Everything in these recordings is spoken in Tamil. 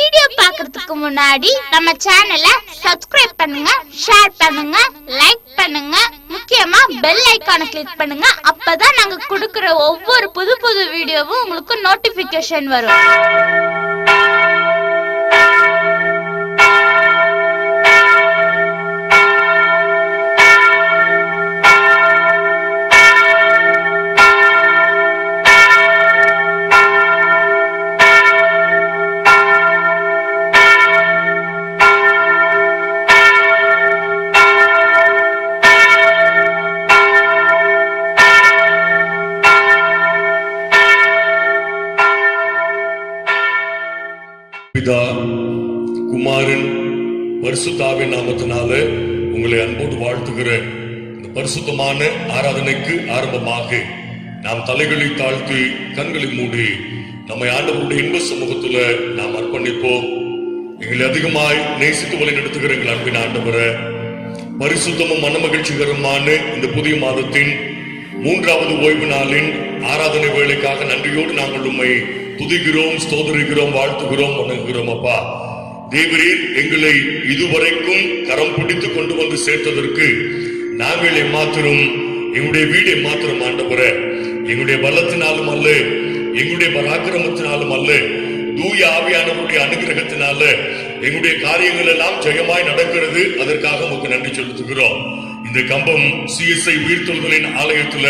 வீடியோ பார்க்கிறதுக்கு முன்னாடி நம்ம சேனலை சப்ஸ்கிரைப் பண்ணுங்க, ஷேர் பண்ணுங்க, லைக் பண்ணுங்க, முக்கியமா பெல் ஐகானை கிளிக் பண்ணுங்க. அப்பதான் நாங்க கொடுக்கிற ஒவ்வொரு புது புது வீடியோவும் உங்களுக்கு நோட்டிபிகேஷன் வரும். பிதா, குமாரன், பரிசுத்தாவின் நாமத்தினால உங்களை அன்போடு வாழ்த்துகிற இந்த பரிசுத்தமான ஆராதனைக்கு ஆரம்பமாக நாம் தலைகளை தாழ்த்தி கண்களை மூடி நம்மை ஆண்டவருடைய இன்ப சமூகத்துல நாம் அர்ப்பணிப்போம். எங்களை அதிகமாய் நேசித்து வழி நடத்துகிற எங்கள் அன்பின் ஆண்டவரை, பரிசுத்தமும் மனமகிழ்ச்சிகரமான இந்த புதிய மாதத்தின் 3வது ஓய்வு நாளின் ஆராதனை வேளைக்காக நன்றியோடு நாங்கள் உண்மை துதிக்கிறோம், ஸ்தோத்திரிக்கிறோம், வாழ்த்துகிறோம், வணங்குகிறோம். அப்பா தேவரீர் எங்களை இதுவரைக்கும் கரம் பிடித்து கொண்டு வந்து சேர்த்ததற்கு நாங்கள் எம்மாத்திரம், எங்களுடைய வீடு எம்மாத்திரம் ஆண்டவரே, எங்களுடைய பலத்தினாலும் அல்ல, எங்களுடைய பராக்கிரமத்தினாலும் அல்ல, தூய ஆவியானவருடைய அனுகிரகத்தினால எங்களுடைய காரியங்கள் எல்லாம் ஜெயமாய் நடக்கிறது. அதற்காக உங்களுக்கு நன்றி செலுத்துகிறோம். இந்த கம்பம் CSI உயிர்த்தொழுதலின் ஆலயத்துல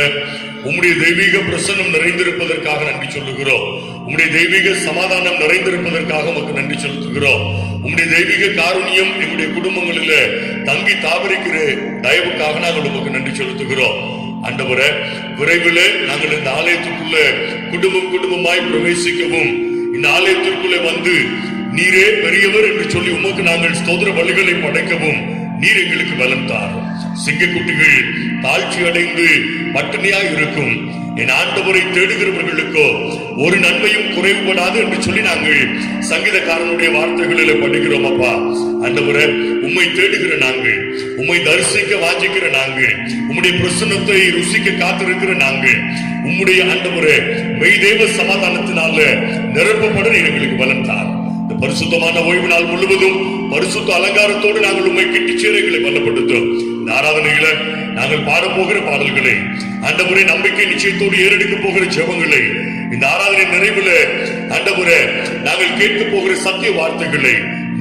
உம்முடைய தெய்வீக பிரசன்னம் நிறைந்திருப்பதற்காக நன்றி சொல்லுகிறோம். உம்முடைய தெய்வீக சமாதானம் நிறைந்திருப்பதற்காக உமக்கு நன்றி செலுத்துகிறோம். உம்முடைய தெய்வீக காருண்யம் எங்களுடைய குடும்பங்களில தங்கி தாவரிக்கிற தயவுக்காக நாங்கள் உமக்கு நன்றி செலுத்துகிறோம். ஆண்டவரே, விரைவில் நாங்கள் இந்த ஆலயத்துக்குள்ள குடும்பமாய் பிரவேசிக்கவும், இந்த ஆலயத்திற்குள்ளே வந்து நீரே பெரியவர் என்று சொல்லி உமக்கு நாங்கள் ஸ்தோத்திர பலிகளை படைக்கவும் நீர் எங்களுக்கு பலம் தாரும். சிங்கக்குட்டிகள் தாழ்ச்சி அடைந்து பட்டினியாய் இருக்கும் என் ஆண்டவரை தேடுகிறவர்களுக்கோ ஒரு நன்மையும் குறைவுபடாது என்று சொல்லி நாங்கள் சங்கீதக்காரனுடைய வார்த்தைகளில் படிக்கிறோம். அப்பா ஆண்டவரே, உம்மை தேடுகிற நாங்கள், உம்மை தரிசிக்க வாஞ்சிக்கிற நாங்கள், உம்முடைய பிரசன்னத்தை ருசிக்க காத்திருக்கிற நாங்கள், உம்முடைய ஆண்டவரே மெய்தேவ சமாதானத்தினால நிரப்பப்பட எங்களுக்கு பலம் தார். இந்த பரிசுத்தமான ஓய்வு நாள் முழுவதும் பரிசுத்த அலங்காரத்தோடு நாங்கள் உண்மை கிட்டி சேரைகளை வல்லப்படுத்தோம். இந்த ஆராதனைகளை நாங்கள் பாட போகிற பாடல்களை, ஆண்டவரே நம்பிக்கை நிச்சயத்தோடு ஏறெடுக்க போகிற ஜெபங்களை, இந்த ஆராதனை நிறைவுல ஆண்டவரே நாங்கள் கேட்க போகிற சத்திய வார்த்தைகளை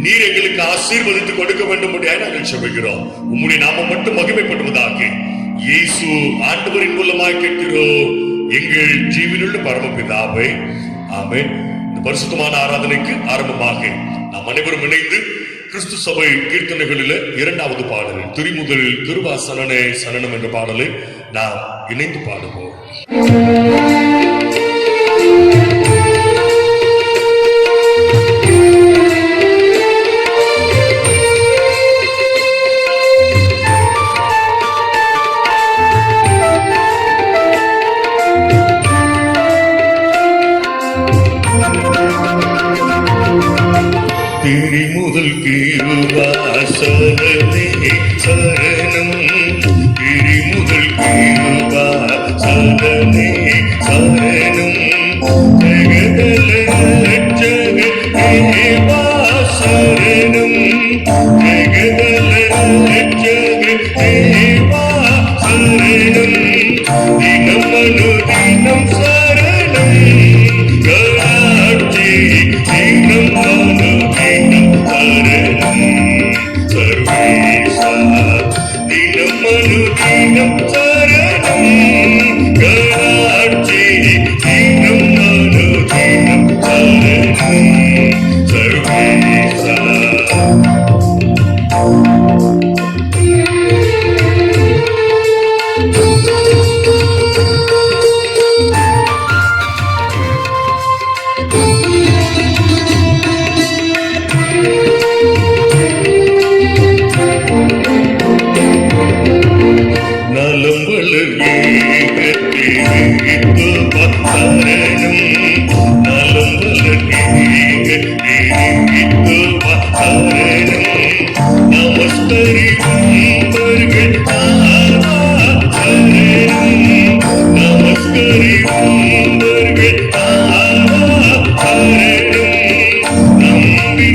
நீர் எங்களுக்கு ஆசீர்வதித்து கொடுக்க வேண்டும் நாங்கள் ஜெபிக்கிறோம். உம்முடைய நாமம் மட்டும் மகிமைப்படுவதாக இயேசு ஆண்டவரின் மூலமாய் கேட்கிறோம் எங்கள் ஜீவனுள்ள பரமபிதாவே, ஆமென். இந்த பரிசுத்தமான ஆராதனைக்கு ஆரம்பமாக நாம் அனைவரும் இணைந்து கிறிஸ்து சபை கீர்த்தனைகளில் 2வது பாடல் திருமுதலில் கிருபாசனனே சரணம் என்ற பாடலை நாம் இணைந்து பாடுவோம். திரிமுதல் கிருபாசனனே சரணம், திரிமுதல் கிருபாசனனே சரணம், ஜெகதல ரட்சக தேவா சரணம், ஜெகதல ரட்சக தேவா சரணம், தினம் அனுதினம் சரணம், கராட்சி தினம் அனுதினம் சரணம், சர்வேசா தினம் அனுதினம் சரணம், கராட்சி தினம் அனுதினம் சரணம், சர்வேசா. நம்பி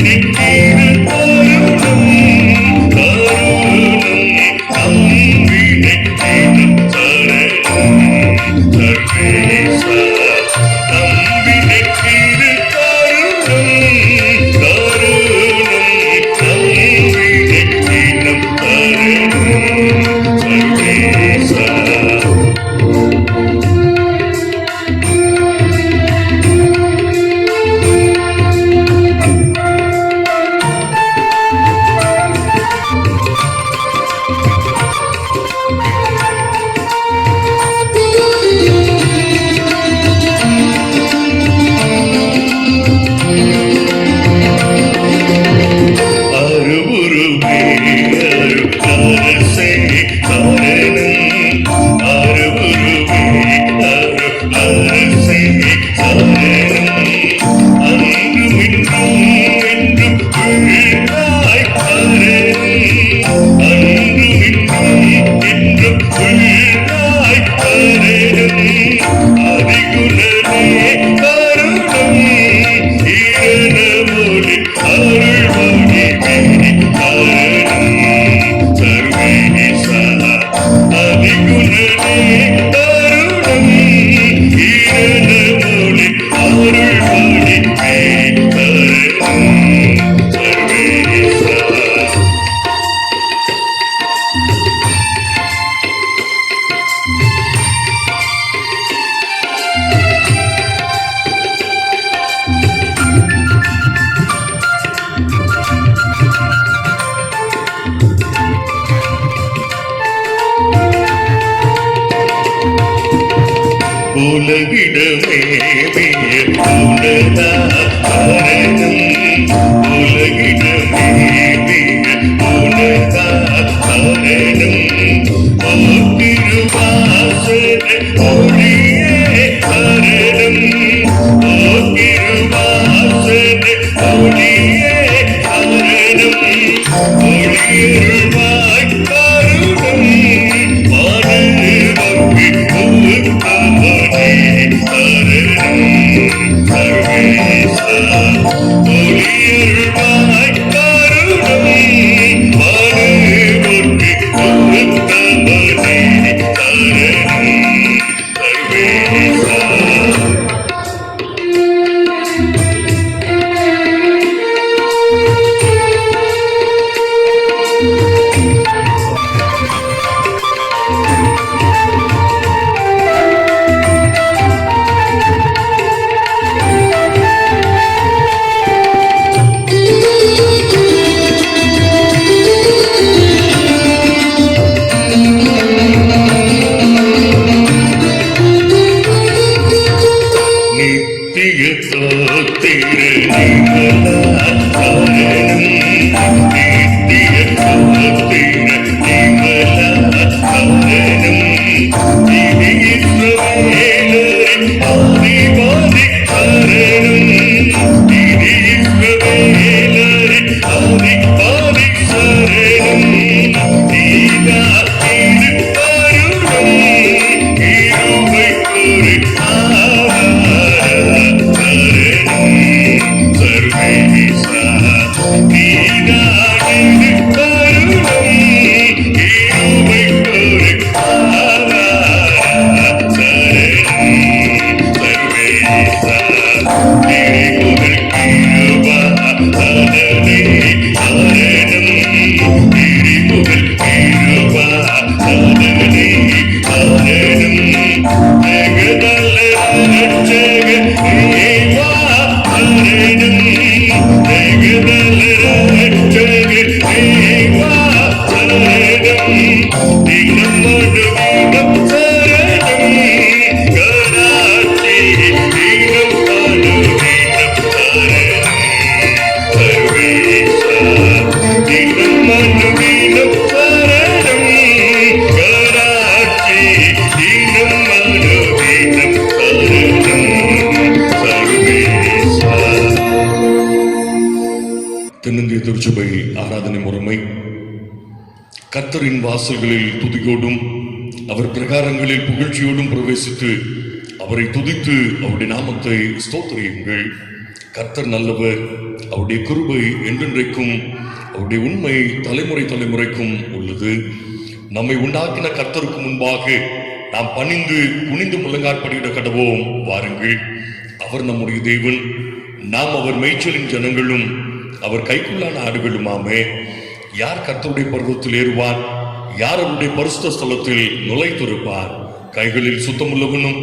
உலகிடமே உலகம் உலகிடமே தென்னிந்திய திருச்சபை ஆராதனை முறைமை கர்த்தரின் வாசல்களில் துதியோடும் அவர் பிரகாரங்களில் புகழ்ச்சியோடும் பிரவேசித்து அவரை துதித்து அவருடைய நாமத்தை ஸ்தோத்திரியுங்கள். கர்த்தர் நல்லவர், அவருடைய கிருபை என்றென்றைக்கும், அவருடைய உண்மை தலைமுறை தலைமுறைக்கும் உள்ளது. நம்மை உண்டாக்கின கர்த்தருக்கு முன்பாக நாம் பணிந்து குனிந்து முழங்காற்படியிட கடவோம். வாருங்கள். அவர் நம்முடைய தேவன், நாம் அவர் மேய்ச்சலின் ஜனங்களும் அவர் கைக்குள்ளான ஆடுகளுமாமே. யார் கர்த்தருடைய பர்வத்தில் ஏறுவார்? யார் அவருடைய பரிசுத்த ஸ்தலத்தில் நுழைத்திருப்பார்? கைகளில் சுத்தமுள்ளவனும்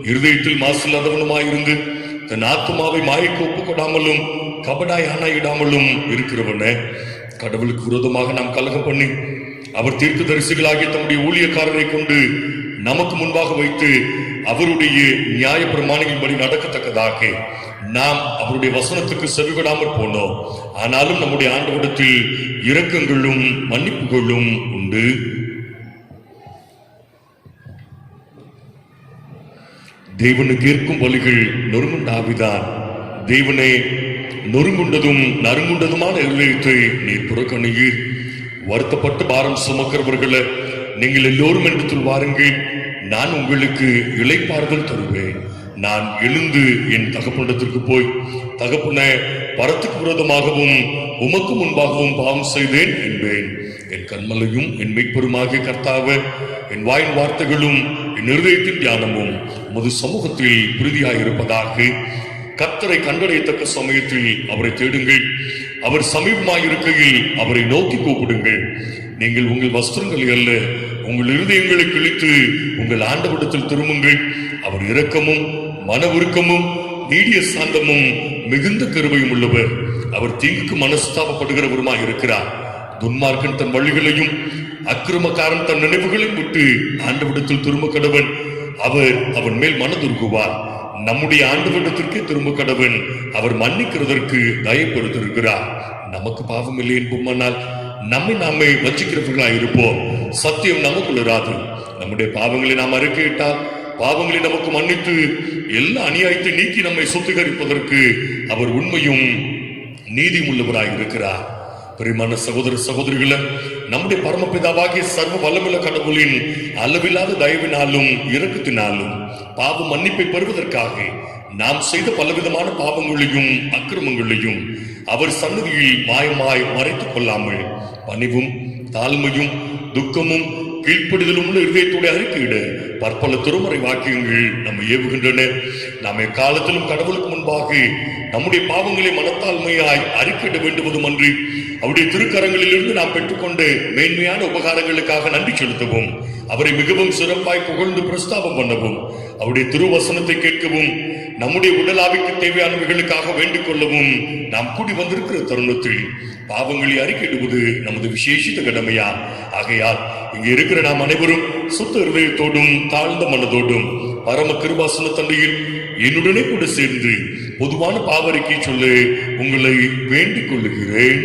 இருதயத்தில் மாசில்லாதவனுமாயிருந்து தன் ஆத்மாவை மாயைக்கு ஒப்புக்கொடாமலும் கபடாய் ஆணையிடாமலும் இருக்கிறவன. கடவுளுக்கு விரோதமாக நாம் கலகம் பண்ணி அவர் தீர்க்க தரிசிகளாகிய தம்முடைய ஊழியக்காரரை கொண்டு நமக்கு முன்பாக வைத்து அவருடைய நியாய பிரமாணிகளின்படி நடக்கத்தக்கதாக நாம் அவருடைய வசனத்துக்கு செவிவிடாமற் போனோம். ஆனாலும் நம்முடைய ஆண்டவரிடத்தில் இரக்கங்களும் மன்னிப்புகளும் உண்டு. தேவனுக்கு ஏற்கும் பலிகள் நொறுங்குண்ட ஆவிதான். தேவனே, நொறுங்குண்டதும் நறுங்குண்டதுமான இருதயத்தை நீர் புறக்கணியீர். வருத்தப்பட்டு பாரம் சுமக்கிறவர்களை நீங்கள் எல்லோரும் இடத்தில் வாருங்கள், நான் உங்களுக்கு இளைப்பாறுதல் தருவேன். நான் எழுந்து என் தகப்பனிடத்திற்கு போய், தகப்பன, பரத்துக்கு விரோதமாகவும் உமக்கு முன்பாகவும் பாவம் செய்தேன் என்பேன். என் கண்மலையும் என் மெய்ப்பெருமாகிய கர்த்தாவே, என் வாயின் வார்த்தைகளும் என் இருதயத்தின் தியானமும் உமது சமூகத்தில் பிரீதியாயிருப்பதாக. கர்த்தரை கண்டடையத்தக்க சமயத்தில் அவரை தேடுங்கள். அவர் சமீபமாயிருக்கையில் அவரை நோக்கி கூப்பிடுங்கள். நீங்கள் உங்கள் வஸ்திரங்களை அல்ல, உங்கள் இருதயங்களை கிழித்து உங்கள் ஆண்டவரிடத்தில் திரும்புங்கள். அவர் இரக்கமும் மனவுருக்கமும் நீடிய சாந்தமும் மிகுந்த கிருபையும் உள்ளவர். அவர் தீங்குக்கு மனஸ்தாபப்படுகிறவருமாய் இருக்கிறார். துன்மார்க்கன் தன் வழிகளையும் அக்கிரமக்காரன் தன் நினைவுகளையும் விட்டு ஆண்டவரிடத்தில் திரும்ப கடவன். அவர் அவன் மேல் மனதுருகுவார். நம்முடைய ஆண்டவரிடத்திற்கு திரும்ப கடவன் அவர் மன்னிக்கிறதற்கு தயப்படுத்திருக்கிறார். நமக்கு பாவம் இல்லை என்போமானால் நம்மை நாமே வஞ்சிக்கிறவர்களாய் இருப்போம். சத்தியம் நமக்குள் இராது. நம்முடைய பாவங்களை நாம் அறிக்கையிட்டால் பாவங்களை நமக்கு மன்னித்து எல்லா அநியாயத்தை நீக்கி நம்மை சுத்திகரிப்பதற்கு அவர் உண்மையும் நீதி உள்ளவராய் இருக்கிறார். பிரியமான சகோதர சகோதரிகள, நம்முடைய பரமபிதாவாகிய சர்வ வல்லமுள்ள கடவுளின் அளவில்லாத தயவினாலும் இரக்கத்தினாலும் பாவ மன்னிப்பை பெறுவதற்காக நாம் செய்த பலவிதமான பாவங்களையும் அக்கிரமங்களையும் அவர் சன்னதியில் மாயமாய் மறைத்துக் கொள்ளாமல் பணிவும் தாழ்மையும் துக்கமும் கீழ்ப்படிதலும் உள்ள இதயத்தோடு அறிக்கையிட பற்பல திருமறை வாக்கியங்கள் நம்ம ஏவுகின்றன. நாம் எக்காலத்திலும் கடவுளுக்கு முன்பாக நம்முடைய பாவங்களை மனத்தாழ்மையாய் அறிக்கையிட வேண்டுவதும் அன்றி அவருடைய திருக்கரங்களிலிருந்து நாம் பெற்றுக்கொண்ட மேன்மையான உபகாரங்களுக்காக நன்றி செலுத்தவும், அவரை மிகவும் சிறப்பாய் புகழ்ந்து பிரஸ்தாபம் பண்ணவும், அவருடைய திருவசனத்தை கேட்கவும், நம்முடைய உடலாவிற்கு தேவையானவைகளுக்காக வேண்டிக் கொள்ளவும் நாம் கூடி வந்திருக்கிற தருணத்தில் பாவங்களை அறிக்கையிடுவது நமது விசேஷித்த கடமையா. ஆகையால் இங்கே இருக்கிற நாம் அனைவரும் சுத்த இருதயத்தோடும் தாழ்ந்த மனதோடும் பரம கிருபாசன தண்டையில் என்னுடனே கூட சேர்ந்து பொதுவான பாவறிக்கை சொல்ல உங்களை வேண்டிக் கொள்ளுகிறேன்.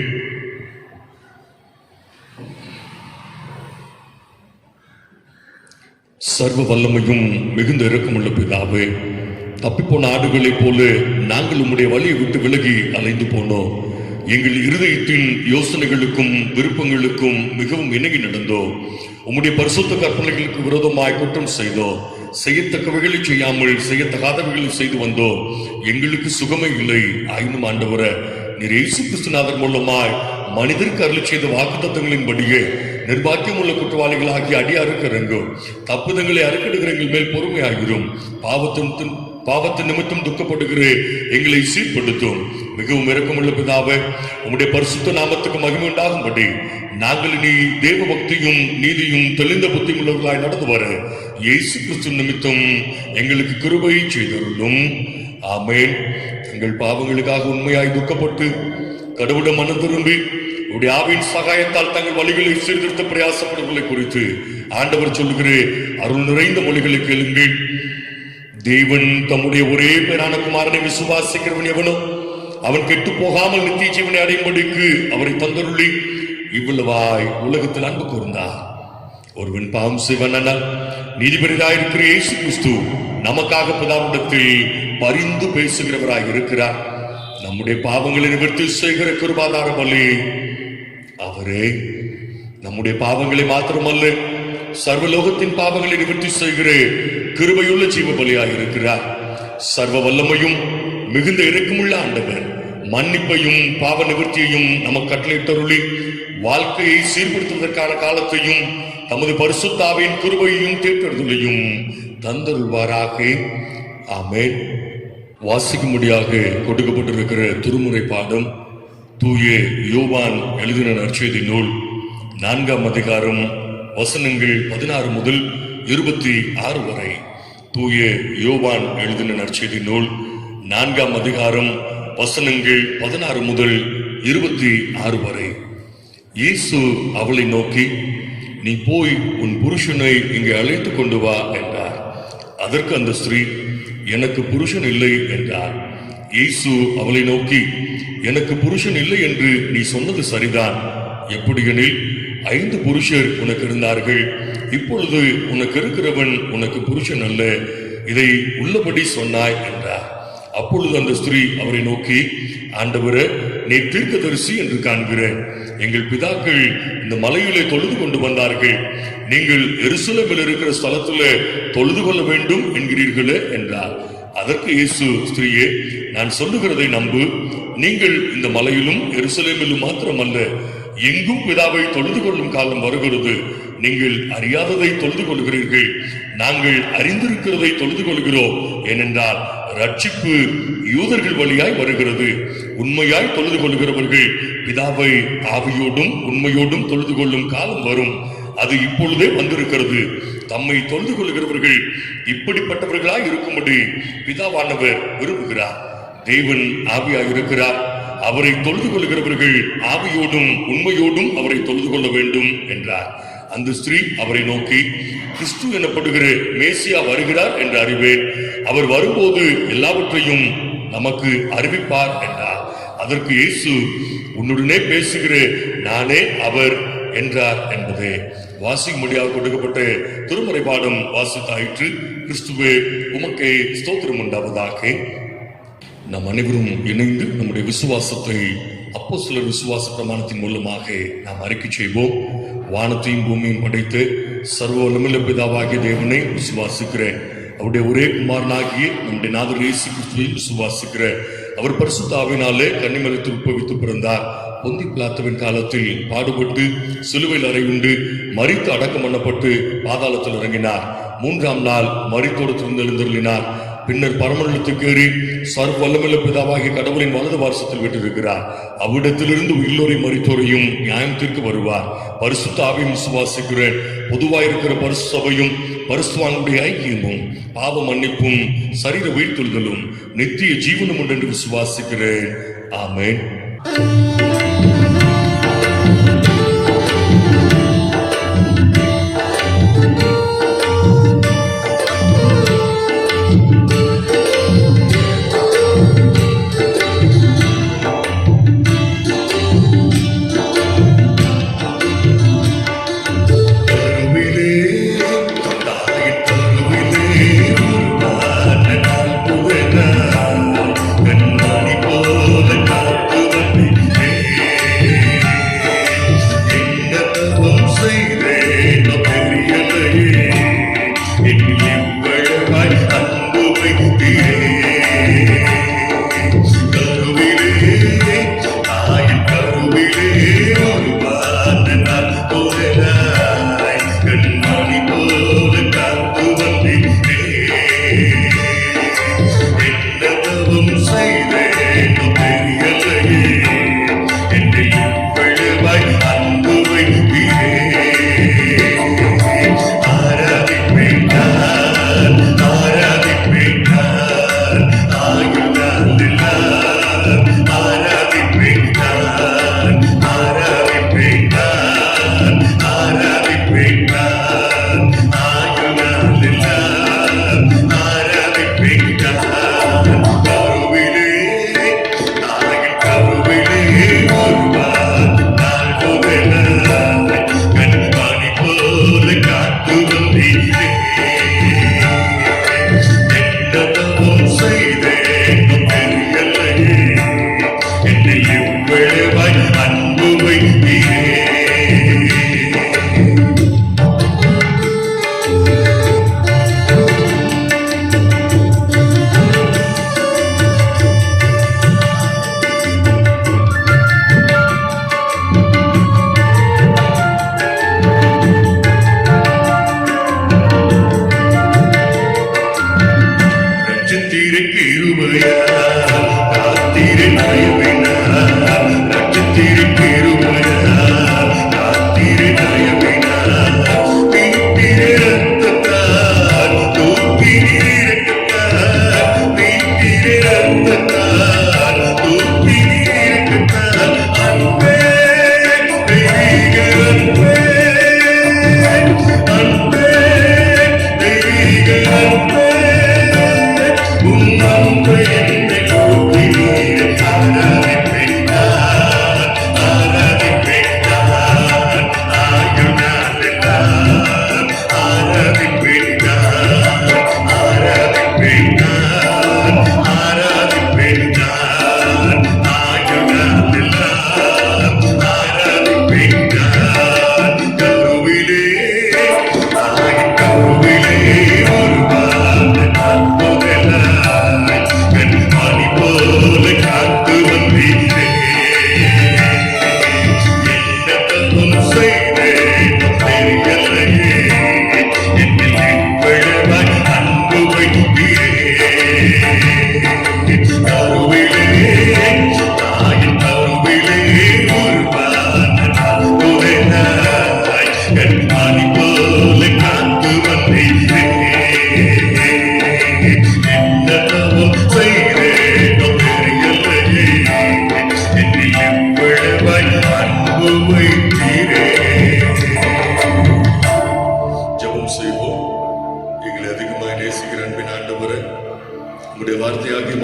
சர்வ வல்லமையும் மிகுந்த இரக்கமுள்ள பிதாவே, தப்பிப்போன ஆடுகளைப் போல நாங்கள் உம்முடைய வழியை விட்டு விலகி அலைந்து போனோம். எங்கள் இருதயத்தின் யோசனைகளுக்கும் விருப்பங்களுக்கும் மிகவும் இணங்கி நடந்தோம். உம்முடைய பரிசுத்த கற்பனைகளுக்கு விரோதமாய் குற்றம் செய்தோம். செய்யத்தக்கவைகளை செய்யாமல் செய்யத்தகாதவைகளை செய்து வந்தோம். எங்களுக்கு சுகமே இல்லை. ஆயினும் ஆண்டவரே, நீர் இயேசு கிறிஸ்துநாதர் மூலமாய் மனிதருக்கு அருளி செய்த வாக்குத்தத்தங்களின்படியே நிர்பாக்கியம் உள்ள குற்றவாளிகளாகிய அடியாருக்கு இறங்கும். தப்புதங்களை அறுக்கிடுகிற எங்கள் மேல் பொறுமையாகிறோம். பாவத்தின் நிமித்தம் துக்கப்படுகிற எங்களை சீர்படுத்தும். மிகவும் இரக்கமுள்ள பிதாவே, உம்முடைய பரிசுத்த நாமத்துக்கு மகிமை உண்டாகும்படி நாங்கள் நீ தேவ பக்தியும் நீதியும் தெளிந்த புத்தி உள்ளவர்களாய் நடந்து வர இயேசு கிறிஸ்து நிமித்தம் எங்களுக்கு கிருபை செய்தருளும். ஆமேன். எங்கள் பாவங்களுக்காக உண்மையாய் துக்கப்பட்டு கடவுளை மனம் திரும்பி உடைய ஆவியின் சகாயத்தால் தங்கள் வழிகளை சீர்திருத்த பிரயாசப்படுவதை குறித்து ஆண்டவர் சொல்லுகிற அருள் நிறைந்த மொழிகளை கேளுங்கள். தேவன் தம்முடைய ஒரே பேரான குமாரனை விசுவாசிக்கிறவன் எவனோ அவன் கெட்டு போகாமல் நித்திய ஜீவனை அடையும்படிக்கு அவரை தந்தருளி இவ்வளவாய் உலகத்தில் அன்பு கூர்ந்தார். ஒருவன் பாவம் செய்வனால் நீதிபதியாயிருக்கிற இயேசு கிறிஸ்து நமக்காக பிதாவிடத்தில் பரிந்து பேசுகிறவராய் இருக்கிறார். நம்முடைய பாவங்களை நிவர்த்தி செய்கிற கிருபாதார பலி அவரே. நம்முடைய பாவங்களை மாத்திரமல்ல, சர்வலோகத்தின் பாவங்களை நிவர்த்தி செய்கிற கிருபையுள்ள ஜீவ பலியாக இருக்கிறார். சர்வ வல்லமையும் மிகுந்த இரக்கமுள்ள ஆண்டவர் மன்னிப்பையும் பாவ நிவர்த்தியையும் நமக்கு கட்டளையிட்டருளி வாழ்க்கையை சீர்படுத்துவதற்கான காலத்தையும் தமது பரிசுத்தாவின் கிருபையையும் தேர்ந்தெடுத்தலையும் தந்தருள்வாராக. ஆமென். வாசிக்கும்படியாக கொடுக்கப்பட்டிருக்கிற திருமுறை பாடம் தூய யோவான் எழுதின நற்செய்தி நூல் 4ஆம் அதிகாரம் வசனங்கள் 16 முதல் 26 வரை. தூய யோவான் எழுதின நற்செய்தி நூல் 4ஆம் அதிகாரம் வசனங்கள் 16 முதல் 26 வரை. இயேசு அவளை நோக்கி, நீ போய் உன் புருஷனை இங்கே அழைத்து கொண்டு வா என்றார். அதற்கு அந்த ஸ்திரீ, எனக்கு புருஷன் இல்லை என்றார். இயேசு அவளை நோக்கி, எனக்கு புருஷன் இல்லை என்று நீ சொன்னது சரிதான். எப்படியெனில் 5 புருஷர் உனக்கு இருந்தார்கள். இப்பொழுது உனக்கு இருக்கிறவன் உனக்கு புருஷன் அல்ல. இதை உள்ளபடி சொன்னாய் என்றார். அப்பொழுது அந்த ஸ்திரீ அவரை நோக்கி, ஆண்டவரே, நீ தீர்க்கதரிசி என்று காண்கிறேன். எங்கள் பிதாக்கள் இந்த மலையிலே தொழுது கொண்டு வந்தார்கள். நீங்கள் எருசலேமில் இருக்கிற ஸ்தலத்திலே தொழுது கொள்ள வேண்டும் என்கிறீர்களே என்றார். அதற்கு இயேசு, ஸ்திரீயே, நான் சொல்லுகிறதை நம்பு. நீங்கள் இந்த மலையிலும் எருசலேமிலும் மாத்திரமல்ல, எங்கும் பிதாவை தொழுது கொள்ளும் காலம் வருகிறது. நீங்கள் அறியாததை தொழுது கொள்கிறீர்கள், நாங்கள் அறிந்திருக்கிறதை தொழுது கொள்கிறோம். ஏனென்றால் ரட்சிப்பு யூதர்கள் வழியாய் வருகிறது. உண்மையாய் தொழுது கொள்கிறவர்கள் பிதாவை ஆவியோடும் உண்மையோடும் தொழுது கொள்ளும் காலம் வரும். அது இப்பொழுதே வந்திருக்கிறது. தம்மை தொழுது கொள்கிறவர்கள் இப்படிப்பட்டவர்களாய் இருக்கும்படி பிதாவானவர் விரும்புகிறார். தேவன் ஆவியாய் இருக்கிறார். அவரை தொழுது கொள்கிறவர்கள் ஆவியோடும் உண்மையோடும் அவரை தொழுது கொள்ள வேண்டும் என்றார். அந்த ஸ்திரீ அவரை நோக்கி, கிறிஸ்து எனப்படுகிற மேசியா வருகிறார் என்று அறிவேன். அவர் வரும்போது எல்லாவற்றையும் நமக்கு அறிவிப்பார் என்றார். அதற்கு இயேசு, உன்னுடனே பேசுகிற நானே அவர் என்றார் என்பதே. வாசிக்க முடியாது கொடுக்கப்பட்ட திருமறை பாடம் வாசித்தாயிற்று. கிறிஸ்துவே உமக்கே ஸ்தோத்திரம் உண்டாவதாக. நாம் அனைவரும் இணைந்து நம்முடைய விசுவாசத்தை அப்போஸ்தலர் விசுவாச பிரமாணத்தின் மூலமாக நாம் அறிக்கை செய்வோம். வானத்தையும் பூமியும் படைத்து சர்வ வல்லமையுள்ள பிதாவாகிய தேவனை விசுவாசிக்கிறேன். அவருடைய ஒரே குமாரனாகிய நம்முடைய நாதர் இயேசு கிறிஸ்துவை விசுவாசிக்கிறேன். அவர் பரிசுத்த ஆவியினாலே கன்னிமரித்து உட்பவித்து பிறந்தார். பொந்தி பிலாத்துவின் காலத்தில் பாடுபட்டு சிலுவையில் அறையுண்டு மரித்து அடக்கம் பண்ணப்பட்டு பாதாளத்தில் இறங்கினார். 3ஆம் நாள் மரித்தோடு எழுந்தருளினார். பின்னர் பரமண்டலத்துக்கு ஏறி சர்வ வல்லமையுள்ள பிதாவாகிய கடவுளின் வலது பார்சத்தில் விட்டிருக்கிறார். அவ்விடத்திலிருந்து உயிரோரை மரித்தோரையும் நியாயம் தீர்க்க வருவார். பரிசுத்த ஆவியும் விசுவாசிக்கிறேன். பொதுவாயிருக்கிற பரிசு சபையும் பரிசுத்தவான்களுடைய ஐக்கியமும் பாவ மன்னிப்பும் சரீர வீழ்த்துதலும் நித்திய ஜீவனும் உண்டு என்று விசுவாசிக்கிறேன். ஆமென்.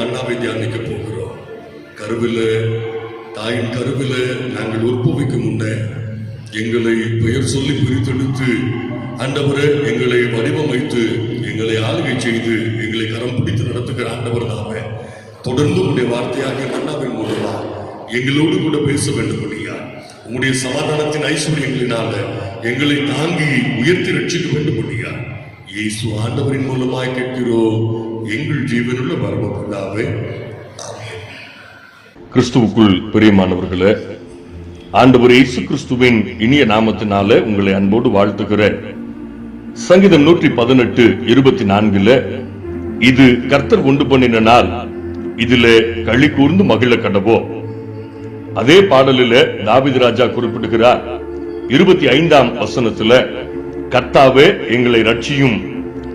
மன்னாவை தியானிக்க போகிறோம். தாயின் கருவில நாங்கள் உற்பவிக்கும் முன்னே எங்களை பெயர் சொல்லி பிரித்தெடுத்து ஆண்டவரே எங்களை வடிவமைத்து எங்களை ஆளுகை செய்து எங்களை கரம் பிடித்து நடத்துகிற ஆண்டவர் நாமே தொடர்ந்து உடைய வார்த்தையாகிய மன்னாவின் மூலமா எங்களோடு கூட பேச வேண்டும். உங்களுடைய சமாதானத்தின் ஐஸ்வர்யங்களினால எங்களை தாங்கி உயர்த்தி ரட்சிக்க வேண்டும். இயேசு ஆண்டவரின் மூலமாய் கேட்கிறோம் எங்கள் ஜீவனுள்ள பரமபிதாவே. கிறிஸ்துவுக்குள் பிரியமானவர்களே, ஆண்டவர் இயேசு கிறிஸ்துவின் இனிய நாமத்தினால உங்களை அன்போடு வாழ்த்துகிறேன். சங்கீதம் 118:24 இது கர்த்தர் உண்டு பண்ணின நாள், இதிலே களி கூர்ந்து மகிழ கடவோம். அதே பாடலில தாவீது ராஜா குறிப்பிடுகிறார் 25ஆம் வசனத்துல, கர்த்தாவே எங்களை ரட்சியும்,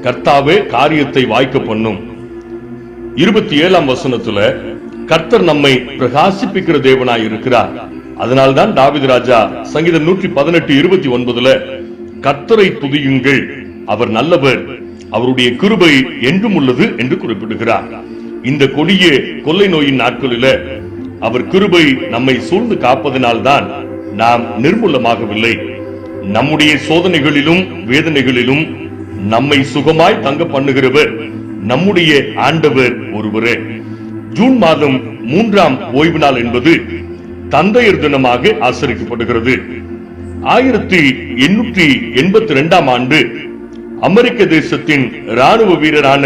கர்த்தாவே காரியத்தை வாய்க்க பண்ணும். 27ஆம் வசனத்துல கர்த்தர் நம்மை பிரகாசிப்பிக்கிற தேவனாய் இருக்கிறார். அதனால்தான் தாவீது ராஜா சங்கீதம் 118:29 கர்த்தரை துதியுங்கள், அவர் நல்லவர், அவருடைய கிருபை என்றும் உள்ளது என்று குறிப்பிடுகிறார். இந்த கொடிய கொள்ளை நோயின் நாட்களில அவர் கிருபை நம்மை சூழ்ந்து காப்பதனால்தான் நாம் நிர்மூலமாகவில்லை. நம்முடைய சோதனைகளிலும் வேதனைகளிலும் நம்மை சுகமாய் தங்க பண்ணுகிறவர் நம்முடைய ஆண்டவர் ஒருவரே. ஜூன் மாதம் 3ஆம் ஓய்வு நாள் என்பது தந்தையர் தினமாக ஆசரிக்கப்படுகிறது. 1882ஆம் ஆண்டு அமெரிக்க தேசத்தின் ராணுவ வீரரான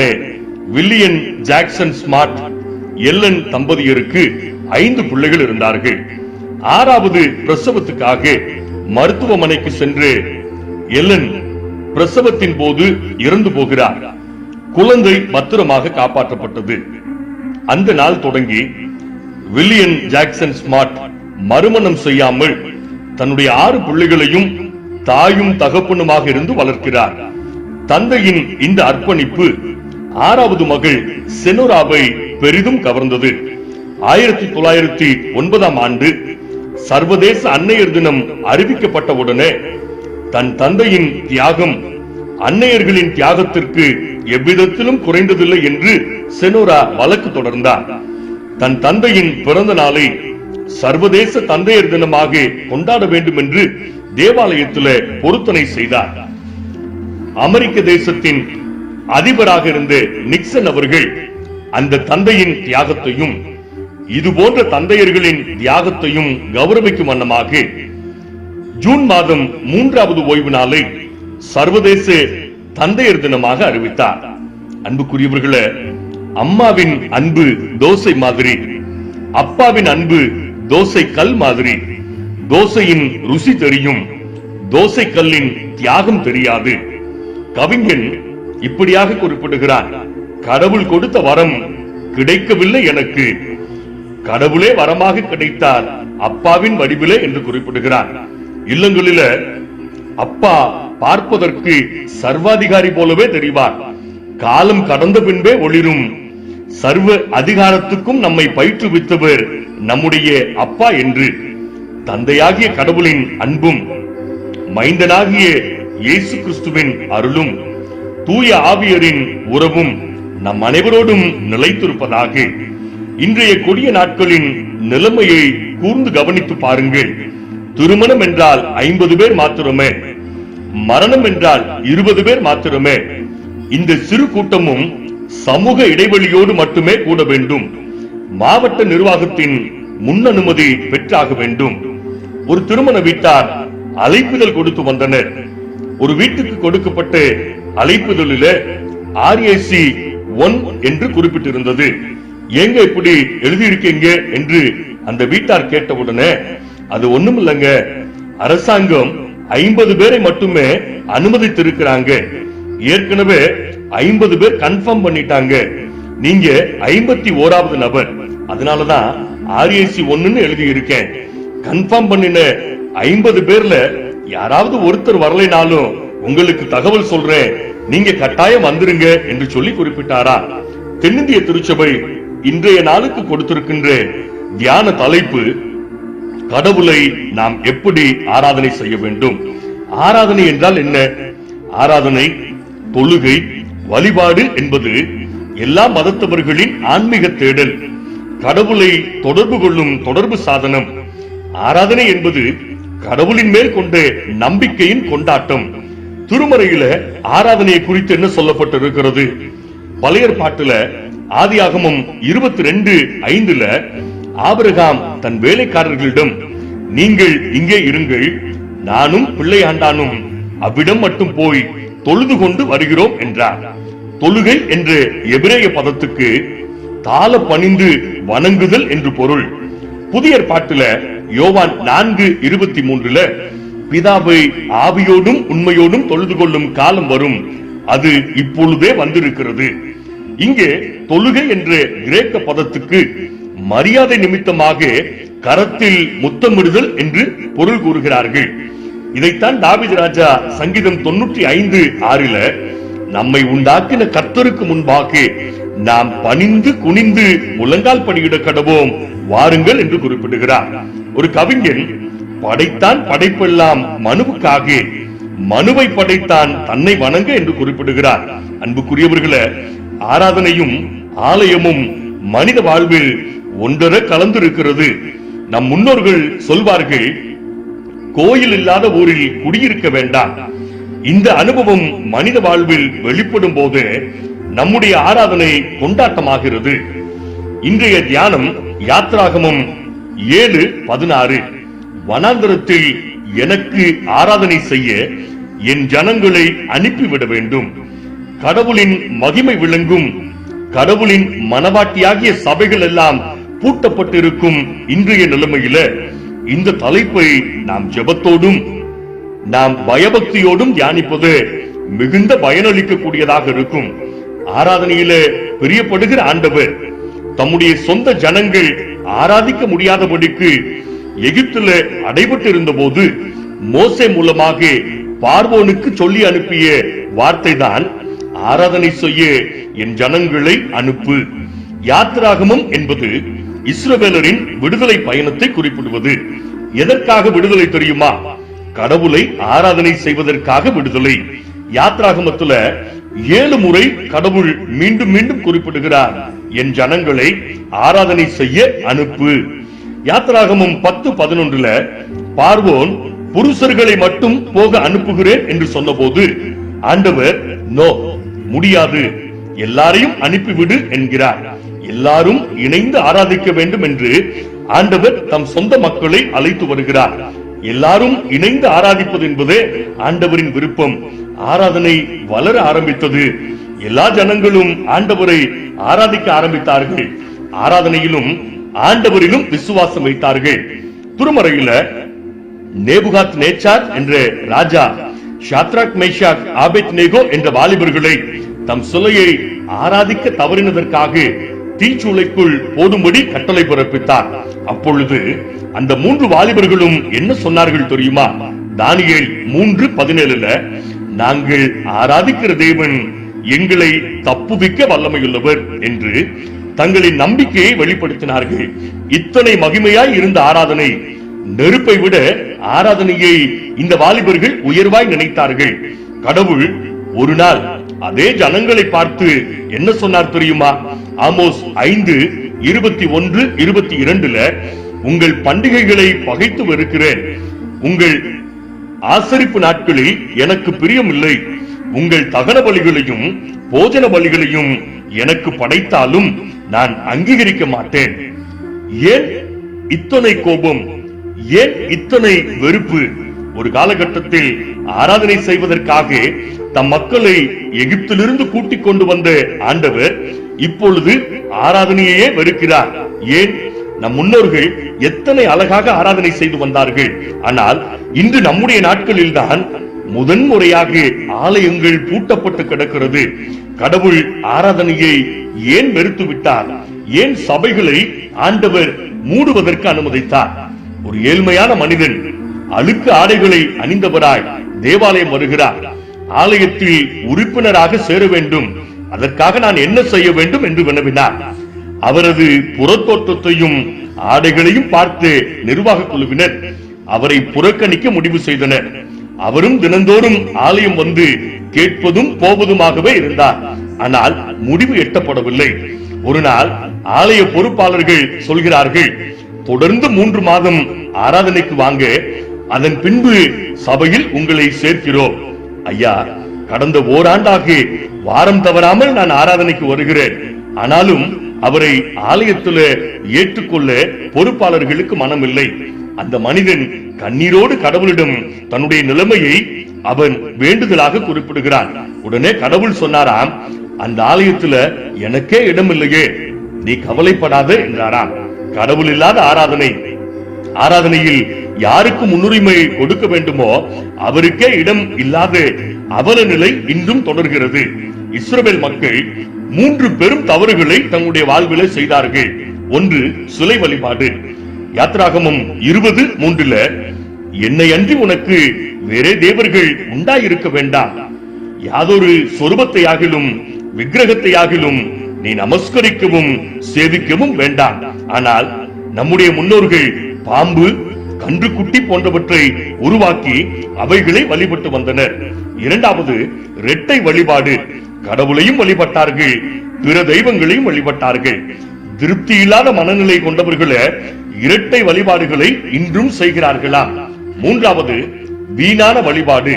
வில்லியம் ஜாக்சன் ஸ்மார்ட் எல்லன் தம்பதியருக்கு 5 பிள்ளைகள் இருந்தார்கள். 6வது பிரசவத்துக்காக மருத்துவமனைக்கு சென்று எல்லன் பிரசவத்தின் போது இறந்து போகிறார். குழந்தை பத்திரமாக காப்பாற்றப்பட்டது. அந்த நாள் தொடங்கி வில்லியம் ஜாக்சன் ஸ்மார்ட் மறுமணம் செய்யாமல் தன்னுடைய 6 பிள்ளைகளையும் தாயும் தகப்பனுமாக இருந்து வளர்க்கிறார். தந்தையின் இந்த அர்ப்பணிப்பு 6வது மகள் செனோராவை பெரிதும் கவர்ந்தது. 1909ஆம் ஆண்டு சர்வதேச அன்னையர் தினம் அறிவிக்கப்பட்டவுடனே தன் தந்தையின் தியாகம் அன்னையர்களின் தியாகத்திற்கு எவ்விதத்திலும் குறைந்ததில்லை என்று செனோரா வழக்கு தொடர்ந்தார். தன் தந்தையின் பிறந்த நாளை சர்வதேச தந்தையர் தினமாக கொண்டாட வேண்டும் என்று தேவாலயத்தில் பொருத்தனை செய்தார். அமெரிக்க தேசத்தின் அதிபராக இருந்த நிக்சன் அவர்கள் அந்த தந்தையின் தியாகத்தையும் இது போன்ற தந்தையர்களின் தியாகத்தையும் கௌரவிக்கும் வண்ணமாக ஜூன் மாதம் 3வது ஓய்வு நாளை சர்வதேச தந்தையர் தினமாக அறிவித்தார். அன்புக்குரியவர்களே, அம்மாவின் அன்பு தோசை மாதிரி, அப்பாவின் அன்பு தோசை கல் மாதிரி. தோசையின் ருசி தெரியும், தோசை கல்லின் தியாகம் தெரியாது. கவிஞன் இப்படியாக குறிப்பிடுகிறான், கடவுள் கொடுத்த வரம் கிடைக்கவில்லை எனக்கு, கடவுளே வரமாக கிடைத்தார் அப்பாவின் வடிவிலே என்று குறிப்பிடுகிறார். இல்லங்களில அப்பா பார்ப்பதற்கு சர்வாதிகாரி போலவே தெரிவார், காலம் கடந்த பின்பே ஒளிரும். சர்வ அதிகாரத்துக்கும் நம்மை பயிற்றுவித்தவர் நம்முடைய அப்பா என்று. தந்தையாகிய கடவுளின் அன்பும் மைந்தனாகிய இயேசு கிறிஸ்துவின் அருளும் தூய ஆவியரின் உறவும் நம் அனைவரோடும் நிலைத்திருப்பதாக. இன்றைய கொடிய நாட்களின் நிலைமையை கூர்ந்து கவனித்து பாருங்கள். திருமணம் என்றால் 50 பேர் மாத்திரமே, மரணம் என்றால் 20 பேர் மாத்திரமே. இந்த சிறு கூட்டமும் சமூக இடைவெளியோடு மட்டுமே கூட வேண்டும். மாவட்ட நிர்வாகத்தின் முன் அனுமதி பெற்றாக வேண்டும். ஒரு திருமண வீட்டார் அழைப்புதல் கொடுத்து வந்தனர். ஒரு வீட்டுக்கு கொடுக்கப்பட்ட அழைப்புதலில் RAC 1 என்று குறிப்பிட்டிருந்தது. எங்க இப்படி எழுதியிருக்கீங்க என்று அந்த வீட்டார் கேட்டவுடனே, அது ஒண்ணும் இல்லைங்க, அரசாங்கம் 50 பேரை மட்டுமே அனுமதித்திருக்கிறாங்க, ஏற்கனவே 50 பேர் கன்ஃபார்ம் பண்ணிட்டாங்க, நீங்க 51வது நபர், அதனாலதான் RAC 1ன்னு எழுதி இருக்கேன். கன்ஃபார்ம் பண்ணின 50 பேர்ல யாராவது ஒருத்தர் வரலைனாலும் உங்களுக்கு தகவல் சொல்றேன், நீங்க கட்டாயம் வந்துருங்க என்று சொல்லி குறிப்பிட்டாரா. தென்னிந்திய திருச்சபை இன்றைய நாளுக்கு கொடுத்திருக்கின்ற தியான தலைப்பு, கடவுளை நாம் எப்படி ஆராதனை செய்ய வேண்டும். ஆராதனை என்றால் என்ன? ஆராதனை, தொழுகை, வழிபாடு என்பது எல்லா மதத்தவர்களின் ஆன்மீக தேடல், கடவுளை தொடர்பு கொள்ளும் தொடர்பு சாதனம். ஆராதனை என்பது கடவுளின் மேல் கொண்ட நம்பிக்கையின் கொண்டாட்டம். திருமறையில ஆராதனையை குறித்து என்ன சொல்லப்பட்டிருக்கிறது? பழைய ஏற்பாட்டுல ஆதியாகமம் 22:5 ஆபிரகாம் தன் வேலைக்காரர்களிடம், நீங்கள் இங்கே இருங்கள், நானும் பிள்ளையாண்டானும் அவ்விடம் மட்டும் போய் தொழுது கொண்டு வருகிறோம் என்றார். தொழுகை என்ற எபிரேய பதத்துக்கு தாள பணிந்து வணங்குதல் என்று பொருள். புதிய ஏற்பாட்டுல யோவான் 4:23 பிதாவை ஆவியோடும் உண்மையோடும் தொழுது கொள்ளும் காலம் வரும், அது இப்பொழுதே வந்திருக்கிறது. இங்கே தொழுகை என்ற கிரேக்க பதத்துக்கு மரியாதை நிமித்தமாக கரத்தில் முத்தமிடுதல் என்று பொருள் கூறுகிறார்கள். இதைத்தான் தாவீது ராஜா சங்கீதம் 95:6 நம்மை உண்டாக்கின கர்த்தருக்கு முன்பாக நாம் பணிந்து குனிந்து முழங்கால் படியிட கடவோம் வாருங்கள் என்று குறிப்பிடுகிறார். ஒரு கவிஞன் படைத்தான் படைப்பெல்லாம் மனுவுக்காக, மனுவை படைத்தான் தன்னை வணங்க என்று குறிப்பிடுகிறார். அன்புக்குரியவர்களே, ஆராதனையும் ஆலயமும் மனித வாழ்வில் ஒன்றர கலந்திருக்கிறது. நம் முன்னோர்கள் சொல்வார்கள், கோயில் இல்லாத ஊரில் குடியிருக்க வேண்டாம். இந்த அனுபவம் மனித வாழ்வில் வெளிப்படும் போது நம்முடைய ஆராதனை கொண்டாட்டமாகிறது. இன்றைய தியானம் யாத்ராகமம் 7:16. வனாந்தரத்தில் எனக்கு ஆராதனை செய்ய என் ஜனங்களை அனுப்பிவிட வேண்டும். கடவுளின் மகிமை விளங்கும், கடவுளின் மனவாட்டியாகிய சபைகள் எல்லாம் பூட்டப்பட்டிருக்கும் இன்றைய நிலைமையில இந்த தலைப்பை நாம் ஜெபத்தோடும் நாம் பயபக்தியோடும் தியானிப்பது மிகுந்த பயனளிக்கக்கூடியதாக இருக்கும். ஆராதனையில பிரியப்படுகிற ஆண்டவர் தம்முடைய சொந்த ஜனங்கள் ஆராதிக்க முடியாதபடிக்கு எகிப்தில அடைபட்டிருந்த போது மோசே மூலமாக பார்வோனுக்கு சொல்லி அனுப்பிய வார்த்தை தான், ஆராதனை செய்ய என் ஜனங்களை அனுப்பு. யாத்ராகமம் என்பது இஸ்ரவேலரின் விடுதலை பயணத்தை குறிப்பிடுவது. எதற்காக விடுதலை தெரியுமா? கடவுளை ஆராதனை செய்வதற்காக விடுதலை. யாத்ராகமத்துல 7 முறை கடவுள் மீண்டும் மீண்டும் குறிப்பிடுகிறார், என் ஜனங்களை ஆராதனை செய்ய அனுப்பு. யாத்ராகமம் 10:11 பார்வோன் புருஷர்களை மட்டும் போக அனுப்புகிறேன் என்று சொன்னபோது ஆண்டவர் நோ, முடியாது, எல்லாரையும் அனுப்பிவிடு என்கிறார். எல்லாரும் இணைந்து ஆராதிக்க வேண்டும் என்று ஆண்டவர் தம் சொந்த மக்களை அழைத்து வருகிறார். எல்லாரும் இணைந்து ஆராதிப்பது என்பதே ஆண்டவரின் விருப்பம். ஆராதனை வளர ஆரம்பித்தது. எல்லா ஜனங்களும் ஆண்டவரை ஆராதிக்க ஆரம்பித்தார்கள். ஆராதனையிலும் ஆண்டவரிலும் விசுவாசம் வைத்தார்கள். திருமறையில நேபுகாத் நேச்சார் என்ற ராஜா ஷாத்ராக், மேஷாக், ஆபேத்நேகோ என்ற வாலிபர்களை தம் சிலையை ஆராதிக்க தவறினதற்காக தீச்சூளைக்குள் போடும்படி கட்டளை பிறப்பித்தார். அப்பொழுது அந்த 3 வாலிபர்களும் என்ன சொன்னார்கள் தெரியுமா? தானியேல் 3:17 நாங்கள் ஆராதிக்கிற தேவன் எங்களை தப்புவிக்க வல்லமையுள்ளவர் என்று தங்களின் நம்பிக்கையை வெளிப்படுத்தினார்கள். இத்தனை மகிமையாய் இருந்த ஆராதனை, நெருப்பை விட ஆராதனையை இந்த வாலிபர்கள் உயர்வாய் நினைத்தார்கள். கடவுள் ஒரு நாள் அதே ஜனங்களை பார்த்து என்ன சொன்னார் தெரியுமா? ஆமோஸ் 5:21-22 உங்கள் பண்டிகைகளை பகைத்து வெறுக்கிறேன், உங்கள் ஆசரிப்பு நாட்களில் எனக்கு பிரியமில்லை, உங்கள் தகன பலிகளையும் போஜன பலிகளையும் எனக்கு படைத்தாலும் நான் அங்கீகரிக்க மாட்டேன். ஏன் இத்தனை கோபம்? ஏன் இத்தனை வெறுப்பு? ஒரு காலகட்டத்தில் ஆராதனை செய்வதற்காக தம் மக்களை எகிப்திலிருந்து கூட்டிக் கொண்டு வந்த ஆண்டவர் இப்பொழுது ஆராதனையே வெறுக்கிறார். ஏன்? நம் முன்னோர்கள் எத்தனை அழகாக ஆராதனை செய்து வந்தார்கள். ஆனால் இன்று நம்முடைய நாட்களில் தான் முதன்முறையாக ஆலயங்கள் பூட்டப்பட்டு கிடக்கிறது. கடவுள் ஆராதனையை ஏன் வெறுத்து விட்டார்? ஏன் சபைகளை ஆண்டவர் மூடுவதற்கு அனுமதித்தார்? ஒரு ஏழ்மையான மனிதன் அழுக்கு ஆடைகளை அணிந்தவராய் தேவாலயம் வருகிறார். ஆலயத்தில் உறுப்பினராக சேர வேண்டும், அதற்காக நான் என்ன செய்ய வேண்டும் என்று வினவினார். அவரது புறத்தோற்றத்தையும் ஆடைகளையும் பார்த்து நிர்வாக குழுவினர் அவரை புறக்கணிக்க முடிவு செய்தனர். அவரும் தினந்தோறும் ஆலயம் வந்து கேட்பதும் போவதுமாகவே இருந்தார். ஆனால் முடிவு எட்டப்படவில்லை. ஒரு நாள் ஆலய பொறுப்பாளர்கள் சொல்கிறார்கள், தொடர்ந்து 3 மாதம் ஆராதனைக்கு வாங்க, அதன் பின்பு சபையில் உங்களை சேர்க்கிறோம். ஐயா, கடந்த ஓராண்டாக வாரம் தவறாமல் நான் ஆராதனைக்கு வருகிறேன். ஆனாலும் அவரை ஆலயத்தில் ஏற்றுக்கொள்ள பொறுப்பாளர்களுக்கு மனமில்லை. அந்த மனிதன் கண்ணீரோடு கடவுளிடம் தன்னுடைய நிலைமையை அவன் வேண்டுதலாக குறிப்பிடுகிறான். உடனே கடவுள் சொன்னாராம், அந்த ஆலயத்துல எனக்கே இடம் இல்லையே, நீ கவலைப்படாத என்றாராம். கடவுள் இல்லாத ஆராதனையில் யாருக்கு முன்னுரிமை கொடுக்க வேண்டுமோ அவருக்கே இடம் இல்லாத அவல நிலை இன்றும் தொடர்கிறது. இஸ்ரவேல் மக்கள் 3 பெரும் தவறுகளை தங்களுடைய வாழ்வில செய்தார்கள். ஒன்று, சிலை வழிபாடு. யாத்ராகமம் 20:3 என்னை அன்றி உனக்கு வேறே தேவர்கள் உண்டாயிருக்க வேண்டாம், யாதொரு சொரூபத்தையாகிலும் விக்கிரகத்தையாகிலும் நீ நமஸ்கரிக்கவும் சேவிக்கவும் வேண்டாம். ஆனால் நம்முடைய முன்னோர்கள் பாம்பு, கன்றுக்குட்டி போன்றவற்றை உருவாக்கி அவைகளை வழிபட்டு வந்தனர். இரண்டாவது, இரட்டை வழிபாடு. கடவுளையும் வழிபட்டார்கள், பிற தெய்வங்களையும் வழிபட்டார்கள். திருப்தி இல்லாத மனநிலை கொண்டவர்களே இரட்டை வழிபாடுகளை இன்றும் செய்கிறார்களாம். மூன்றாவது, வீணான வழிபாடு.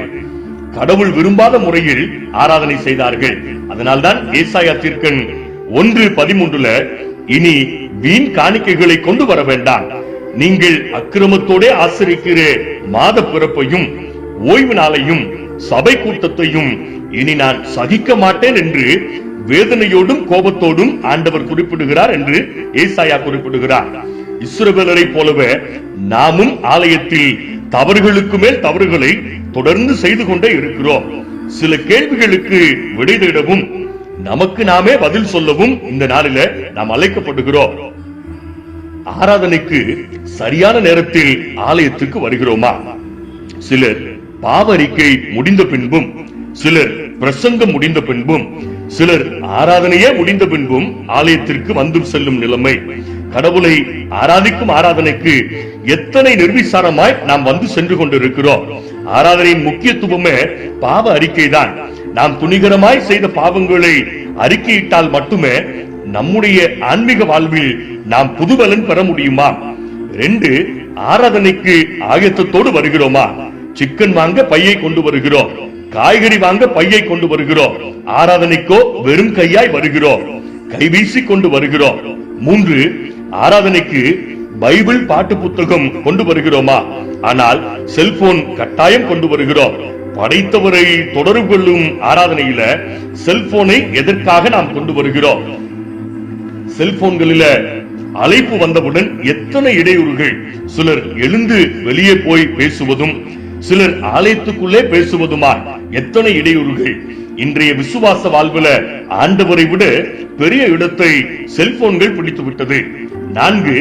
கடவுள் விரும்பாத முறையில் ஆராதனை செய்தார்கள். அதனால்தான் ஏசாயா தீர்க்கன் 1:13 இனி வீண் காணிக்கைகளை கொண்டு வர வேண்டாம், நீங்கள் அக்கிரமத்தோட ஆசரிக்கிற மாத பிறப்பையும் ஓய்வு நாளையும் சபை கூட்டத்தையும் இனி நான் சகிக்க மாட்டேன் என்று வேதனையோடும் கோபத்தோடும் ஆண்டவர் குறிப்பிடுகிறார் என்று ஏசாயா குறிப்பிடுகிறார். இஸ்ரவேலரை போலவே நாமும் ஆலயத்தில் தவறுகளுக்கு மேல் தவறுகளை தொடர்ந்து செய்து கொண்டே இருக்கிறோம். சில கேள்விகளுக்கு விடை தேடவும் நமக்கு நாமே பதில் சொல்லவும் இந்த நாளில நாம் அழைக்கப்படுகிறோம். ஆராதனைக்கு சரியான நேரத்தில் ஆலயத்துக்கு வருகிறோமா? சிலர் பாவ அறிக்கை முடிந்த பின்பும், சிலர் பிரசங்கம் முடிந்த பின்பும், சிலர் ஆராதனையே முடிந்த பின்பும் ஆலயத்திற்கு வந்து செல்லும் நிலைமை. கடவுளை ஆராதிக்கும் ஆராதனைக்கு எத்தனை நிர்விசாரமாய் நாம் வந்து சென்று கொண்டிருக்கிறோம். ஆராதனையின் முக்கியத்துவமே பாவ அறிக்கை தான். நாம் துணிகரமாய் செய்த பாவங்களை அறிக்கையிட்டால் மட்டுமே நம்முடைய ஆன்மீக வாழ்வில் நாம் புதுபலன் பெற முடியுமா? 2, ஆராதனைக்கு ஆயத்தத்தோடு வருகிறோமா? சிக்கன் வாங்க பையை கொண்டு வருகிறோம், காய்கறி வாங்க பையை கொண்டு வருகிறோம். ஆராதனைக்கோ வெறும் கையாய் வருகிறோம், கைவீசி கொண்டு வருகிறோம். 3, ஆராதனைக்கு பைபிள் பாட்டு புத்தகம் கொண்டு வருகிறோமா? ஆனால் செல்போன் கட்டாயம் கொண்டு வருகிறோம். படைத்தவரை தொடர்பு கொள்ளும் ஆராதனையில செல்போனை எதற்காக நாம் கொண்டு வருகிறோம்? செல்போன்களில அழைப்பு வந்தவுடன் எத்தனை இடையூறுகள். சிலர் எழுந்து வெளியே போய் பேசுவதும், சிலர் ஆலயத்துக்குள்ளே பேசுவதுமா எத்தனை இடையூறுகள். இன்றைய விசுவாச வாழ்வுல ஆண்டவரை விட பெரிய இடத்தை செல்போன்கள் பிடித்து விட்டது. 4,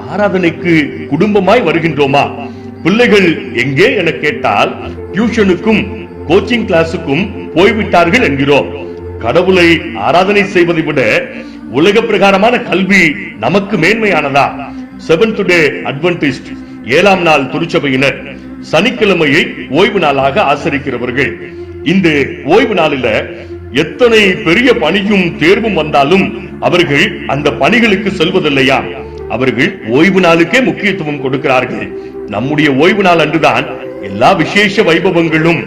ஆராதனைக்கு குடும்பமாய் வருகின்றோமா? பிள்ளைகள் எங்கே என கேட்டால் டியூஷனுக்கும் கோச்சிங் கிளாஸுக்கும் போய்விட்டார்கள் என்கிறோம். கடவுளை ஆராதனை செய்வதை விட உலக பிரகாரமான கல்வி நமக்கு மேன்மையானதா? செவன்த் டே அட்வென்டிஸ்ட் 7ஆம் நாள் திருச்சபையினர் சனிக்கிழமையை ஓய்வு நாளாக ஆசரிக்கிறவர்கள். இந்த ஓய்வு நாளில எத்தனை பெரிய பணியும் தேர்வும் வந்தாலும் அவர்கள் அந்த பணிகளுக்கு செல்வதில்லையா? அவர்கள் ஓய்வு நாளுக்கே முக்கியத்துவம் கொடுக்கிறார்கள். நம்முடைய ஓய்வு நாள் அன்றுதான் எல்லா விசேஷ வைபவங்களும்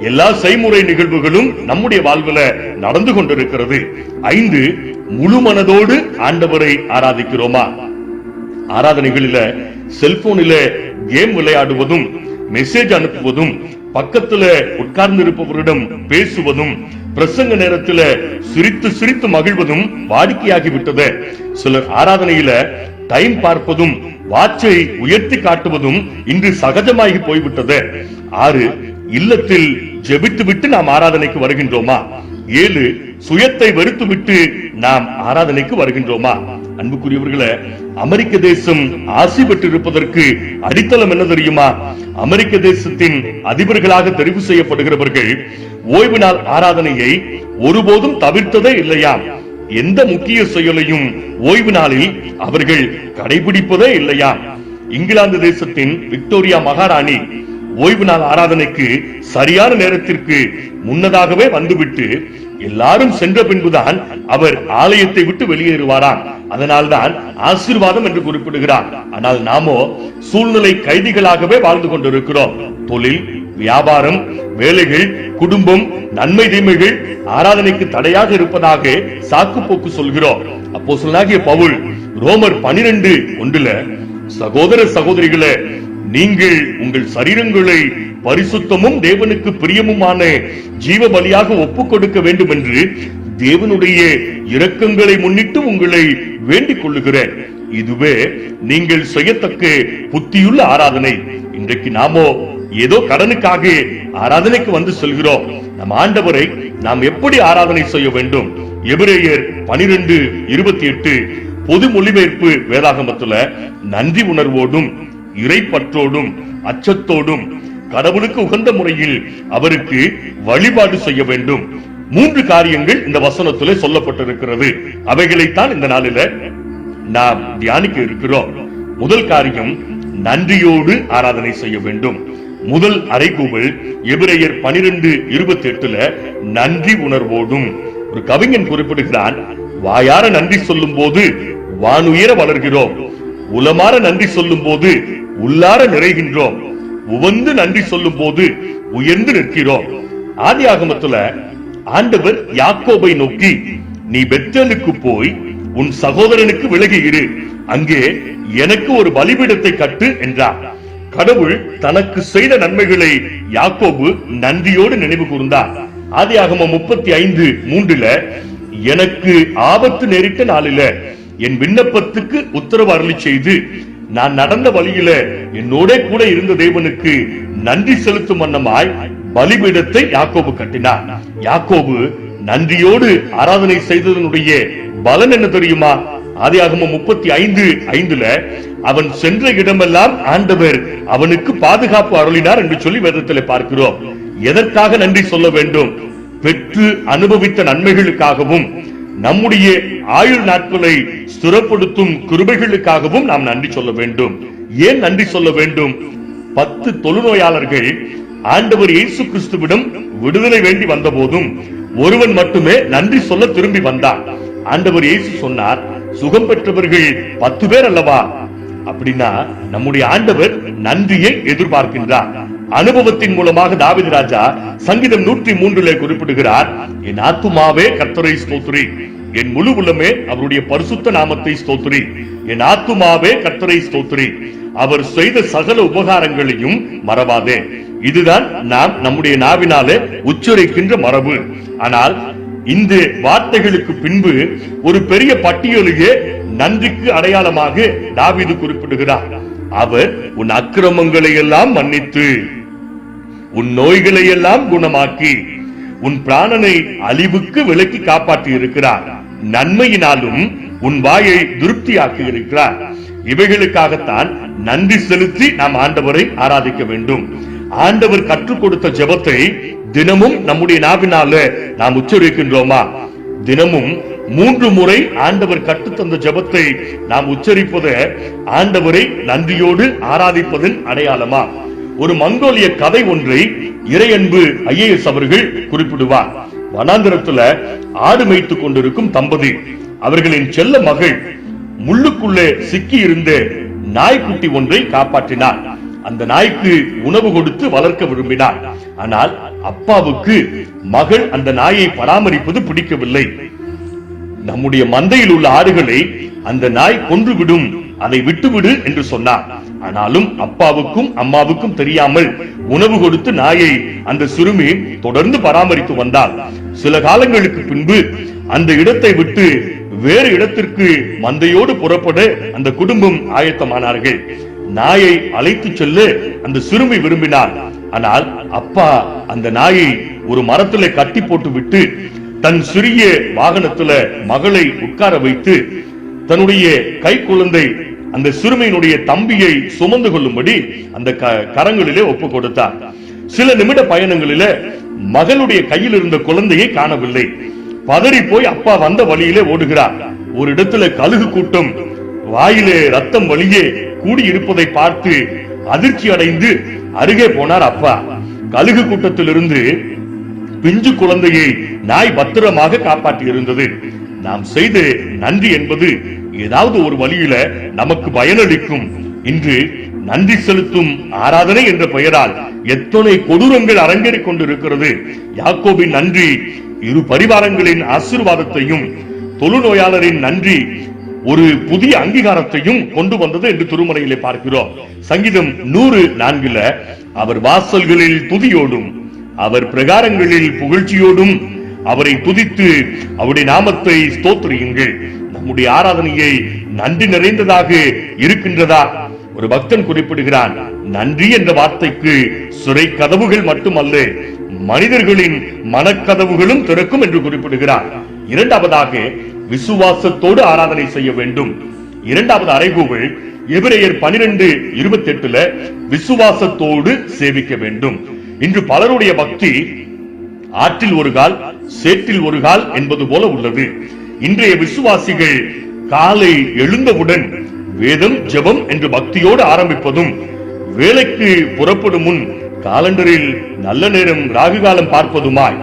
எல்லா செய்முறை நிகழ்வுகளும் நம்முடைய வாழ்வுல நடந்து கொண்டிருக்கிறது. 5, முழு மனதோடு ஆண்டவரை ஆராதிக்கிறோமா? ஆராதனைகளில செல்போனில கேம் விளையாடுவதும், மெசேஜ் அனுப்புவதும், பக்கத்துல உட்கார்ந்து இருப்பவரிடம் பேசுவதும், பிரசங்க நேரத்துல சிரித்து சிரித்து மகிழ்வதும் வாடிக்கையாகிவிட்டது. சிலர் ஆராதனையில டைம் பார்ப்பதும், வாட்சை உயர்த்தி காட்டுவதும் இன்று சகஜமாகி போய்விட்டது. 6, இல்லத்தில் ஜெபித்து விட்டு நாம் ஆராதனைக்கு வருகின்றோமா? 7, சுயத்தை வெறுத்து விட்டு நாம் ஆராதனைக்கு வருகின்றோமா? அன்புக்குரியவர்களே, அமெரிக்க தேசம் ஆசி பெற்றிருப்பதற்கு அடித்தளம் என்ன தெரியுமா? அமெரிக்க தேசத்தின் அதிபர்களாக தெரிவு செய்யப்படுகிறவர்கள் ஓய்வு நாள் ஆராதனையை ஒருபோதும் தவிர்த்ததே இல்லையாம். எந்த முக்கிய செயலையும் ஓய்வு நாளில் அவர்கள் கடைபிடிப்பதே இல்லையாம். இங்கிலாந்து தேசத்தின் விக்டோரியா மகாராணி ஓய்வு நாள் ஆராதனைக்கு சரியான நேரத்திற்கு முன்னதாகவே வந்துவிட்டு எல்லாரும் சென்ற பின்புதான் அவர் ஆலயத்தை விட்டு வெளியேறுவாராம். அதனால்தான் ஆசீர்வாதம் என்று குறிப்பிடுகிறார். ஆனால் நாமோ சூழ்நிலை கைதிகளாகவே வாழ்ந்து கொண்டிருக்கிறோம். தொழில், வியாபாரம், வேலைகள், குடும்பம், நன்மை தீமைகள் ஆராதனைக்கு தடையாக இருப்பதாக சாக்கு போக்கு சொல்கிறோம். அப்போஸ்தலனாகிய பவுல் ரோமர் 12:1 சகோதர சகோதரிகளே, நீங்கள் உங்கள் சரீரங்களை பரிசுத்தமும் தேவனுக்கு பிரியமுமான ஜீவ பலியாக ஒப்புக் கொடுக்க வேண்டும் என்று தேவனுடைய இரக்கங்களை முன்னிட்டு உங்களை வேண்டிக் கொள்ளுகிறேன். இதுவே நீங்கள் செய்யத்தக்க புத்தியுள்ள ஆராதனை. இன்றைக்கு நாமோ ஏதோ கடனுக்காக ஆராதனைக்கு வந்து செல்கிறோம். நம் ஆண்டவரை நாம் எப்படி ஆராதனை செய்ய வேண்டும்? எபிரேயர் 12:28 பொது மொழிபெயர்ப்பு வேதாகமத்துல நன்றி உணர்வோடும் இறைப்பற்றோடும் அச்சத்தோடும் கடவுளுக்கு உகந்த முறையில் அவருக்கு வழிபாடு செய்ய வேண்டும். 3 காரியங்கள் இந்த வசனத்திலே சொல்லப்பட்டிருக்கிறது. அவைகளைத்தான் இந்த நாளில நாம் தியானிக்க இருக்கிறோம். முதல் காரியம், நன்றியோடு ஆராதனை செய்ய வேண்டும். முதல் அறைகூவல் எபிரேயர் 12:28 நன்றி உணர்வோடும். ஒரு கவிஞன் குறிப்பிடுகிறான், வாயார நன்றி சொல்லும் போது வானுயர வளர்கிறோம், உளமாற நன்றி சொல்லும் போது உள்ளார நிறைகின்றோம், உவந்து நன்றி சொல்லும் போது உயர்ந்து நிற்கிறோம். ஆதியாகமத்துல ஆண்டவர் யாக்கோபை நோக்கி, நீ பெத்தேலுக்கு போய் உன் சகோதரனுக்கு விலகி இரு, அங்கே எனக்கு ஒரு பலிபீடத்தை கட்டு என்றார். கடவுள் தனக்கு செய்த நன்மைகளை யாக்கோபு நன்றியோடு நினைவு கூர்ந்தார். ஆதியாகமம் 35:3 எனக்கு ஆபத்து நேரிட்ட நாளில என் விண்ணப்பத்துக்கு உத்தரவு அருளி செய்து நான் நடந்த வழியில என்னோட கூட இருந்த தேவனுக்கு நன்றி செலுத்தும் வண்ணமாய் பலிபீடத்தை யாக்கோபு கட்டினார். யாக்கோபு நன்றியோடு ஆராதனை செய்ததனுடைய பலன் என்ன தெரியுமா? ஆதியாகமம் 35:5 அவன் சென்ற இடமெல்லாம் ஆண்டவர் அவனுக்கு பாதுகாப்பு அருளினார் என்று சொல்லி வேதத்திலே பார்க்கிறோம். எதற்காக நன்றி சொல்ல வேண்டும்? பெற்று அனுபவித்த நன்மைகளுக்காகவும் நம்முடைய ஆயுள் நாட்களை ஸ்திரப்படுத்தும் கிருபைகளுக்காகவும் நாம் நன்றி சொல்ல வேண்டும். ஏன் நன்றி சொல்ல வேண்டும்? 10 தொழுநோயாளர்கள் ஆண்டவர் இயேசு கிறிஸ்துவிடம் விடுதலை வேண்டி வந்த போதும் ஒருவன் மட்டுமே நன்றி சொல்ல திரும்பி வந்தான். ஆண்டவர் இயேசு சொன்னார், சுகம் பெற்றவர்கள் 10 பேர் அல்லவா? அப்படின்னா நம்முடைய ஆண்டவர் நன்றியை எதிர்பார்க்கின்றார். அனுபவத்தின் மூலமாக தாவீது ராஜா சங்கீதம் 103 குறிப்பிடுகிறார், என் ஆத்துமாவே கர்த்தரை ஸ்தோத்திரி, என் முழு உள்ளமே அவருடைய பரிசுத்த நாமத்தை ஸ்தோத்திரி, என் ஆத்துமாவே கர்த்தரை ஸ்தோத்திரி, அவர் செய்த சகல உபகாரங்களையும் மறவாதே. இதுதான் நாம் நம்முடைய நாவினாலே உச்சரிக்கின்ற மரபு. ஆனால் இந்த வார்த்தைகளுக்கு பின்பு ஒரு பெரிய பட்டியலையே நன்றிக்கு அடையாளமாக தாவீது குறிப்பிடுகிறார். அவர் உன் அக்கிரமங்களை எல்லாம் மன்னித்து உன் நோய்களை எல்லாம் குணமாக்கி உன் பிராணனை அழிவுக்கு விலக்கி காப்பாற்றி இருக்கிறார், நன்மையினாலும் உன் வாயை திருப்தியாக்கி இருக்கிறார். இவைகளுக்காகத்தான் நன்றி செலுத்தி நாம் ஆண்டவரை ஆராதிக்க வேண்டும். ஆண்டவர் கற்றுக் கொடுத்த ஜெபத்தை தினமும் நம்முடைய நாவினால நாம் உச்சரிக்கின்றோமா? தினமும் 3 முறை ஆண்டவர் கற்றுத்தந்த ஜெபத்தை நாம் உச்சரிப்பது ஆண்டவரை நன்றியோடு ஆராதிப்பதன் அடையாளமா? ஒரு மங்கோலிய கதை ஒன்றை இறையன்பு IAS அவர்கள் குறிப்பிடுவார். வனாந்திரத்துல ஆடு மேய்த்துக் கொண்டிருக்கும் தம்பதி, அவர்களின் செல்ல மகள் முள்ளுக்குள்ளே சிக்கி இருந்த நாய்க்குட்டி ஒன்றை காப்பாற்றினார். அந்த நாய்க்கு உணவு கொடுத்து வளர்க்க விரும்பினார். ஆனால் அப்பாவுக்கு மகள் அந்த நாயை பராமரிப்பது பிடிக்கவில்லை. நம்முடைய மந்தையில் உள்ள ஆடுகளை அந்த நாய் கொன்றுவிடும், அதை விட்டுவிடு என்று சொன்னார். ஆனாலும் அப்பாவுக்கும் அம்மாவுக்கும் தெரியாமல் உணவு கொடுத்து நாயை அந்த சிறுமி தொடர்ந்து பராமரித்து வந்தார். சில காலங்களுக்கு பின்பு அந்த இடத்தை விட்டு வேறு இடத்திற்கு மந்தையோடு புறப்பட அந்த குடும்பம் ஆயத்தமானார்கள். நாயை அழைத்து செல்ல அந்த சிறுமி விரும்பினார். ஆனால் அப்பா அந்த நாயை ஒரு மரத்திலே கட்டி போட்டு விட்டு தன் சிறிய வாகனத்துல மகளை உட்கார வைத்து தன்னுடைய கை குழந்தை அந்த சிறுமியினுடைய தம்பியை சுமந்து கொள்ளும்படி அந்த கரங்களிலே ஒப்பு கொடுத்தார். சில நிமிட பயணங்களில மகளுடைய கையில் இருந்த குழந்தையை காணவில்லை. பதறி போய் அப்பா வந்த வழியிலே ஓடுகிறார். ஒரு இடத்துல கழுகு கூட்டம் வாயிலே ரத்தம் வழியே கூடி இருப்பதை பார்த்து அதிர்ச்சி அடைந்து அருகே போனார் அப்பா. கழுகு கூட்டத்திலிருந்து பிஞ்சு குழந்தையை நாய் பத்திரமாக காப்பாற்றி இருந்தது. நாம் செய்த நன்றி என்பது ஏதாவது ஒரு வழியில நமக்கு பயனளிக்கும். இன்று நன்றி செலுத்தும் ஆராதனை என்ற பெயரால் எத்தனை கொடூரங்கள் அரங்கேறிக் கொண்டிருக்கிறது. யாக்கோபின் நன்றி இரு பரிவாரங்களின் ஆசீர்வாதத்தையும், தொழுநோயாளரின் நன்றி ஒரு புதிய அங்கீகாரத்தையும் கொண்டு வந்தது என்று திருமறையிலே பார்க்கிறோம். சங்கீதம் 104 அவர் வாசல்களில் துதியோடும் அவர் பிரகாரங்களில் புகழ்ச்சியோடும் அவரை துதித்து அவருடைய நாமத்தை ஸ்தோத்திரியுங்கள். நம்முடைய ஆராதனையை நன்றி நிறைந்ததாக இருக்கின்றதா? ஒரு பக்தன் குறிப்பிடுகிறான், நன்றி என்ற வார்த்தைக்கு சிறை கதவுகள் மட்டுமல்ல, மனிதர்களின் மனக்கதவுகளும் திறக்கும் என்று குறிப்பிடுகிறார். இரண்டாவதாக விசுவாசத்தோடு ஆராதனை செய்ய வேண்டும். இரண்டாவது அறைகூவல் எபிரேயர் 12:28 விசுவாசத்தோடு சேவிக்க வேண்டும். இன்று பலருடைய பக்தி ஆற்றில் ஒரு கால் சேற்றில் ஒரு கால் என்பது போல உள்ளது. இன்றைய விசுவாசிகள் காலை எழுந்தவுடன் வேதம் ஜெபம் என்று பக்தியோடு ஆரம்பிப்பதும், வேலைக்கு புறப்படும் முன் காலண்டரில் நல்ல நேரம் ராகு காலம் பார்ப்பதுமாய்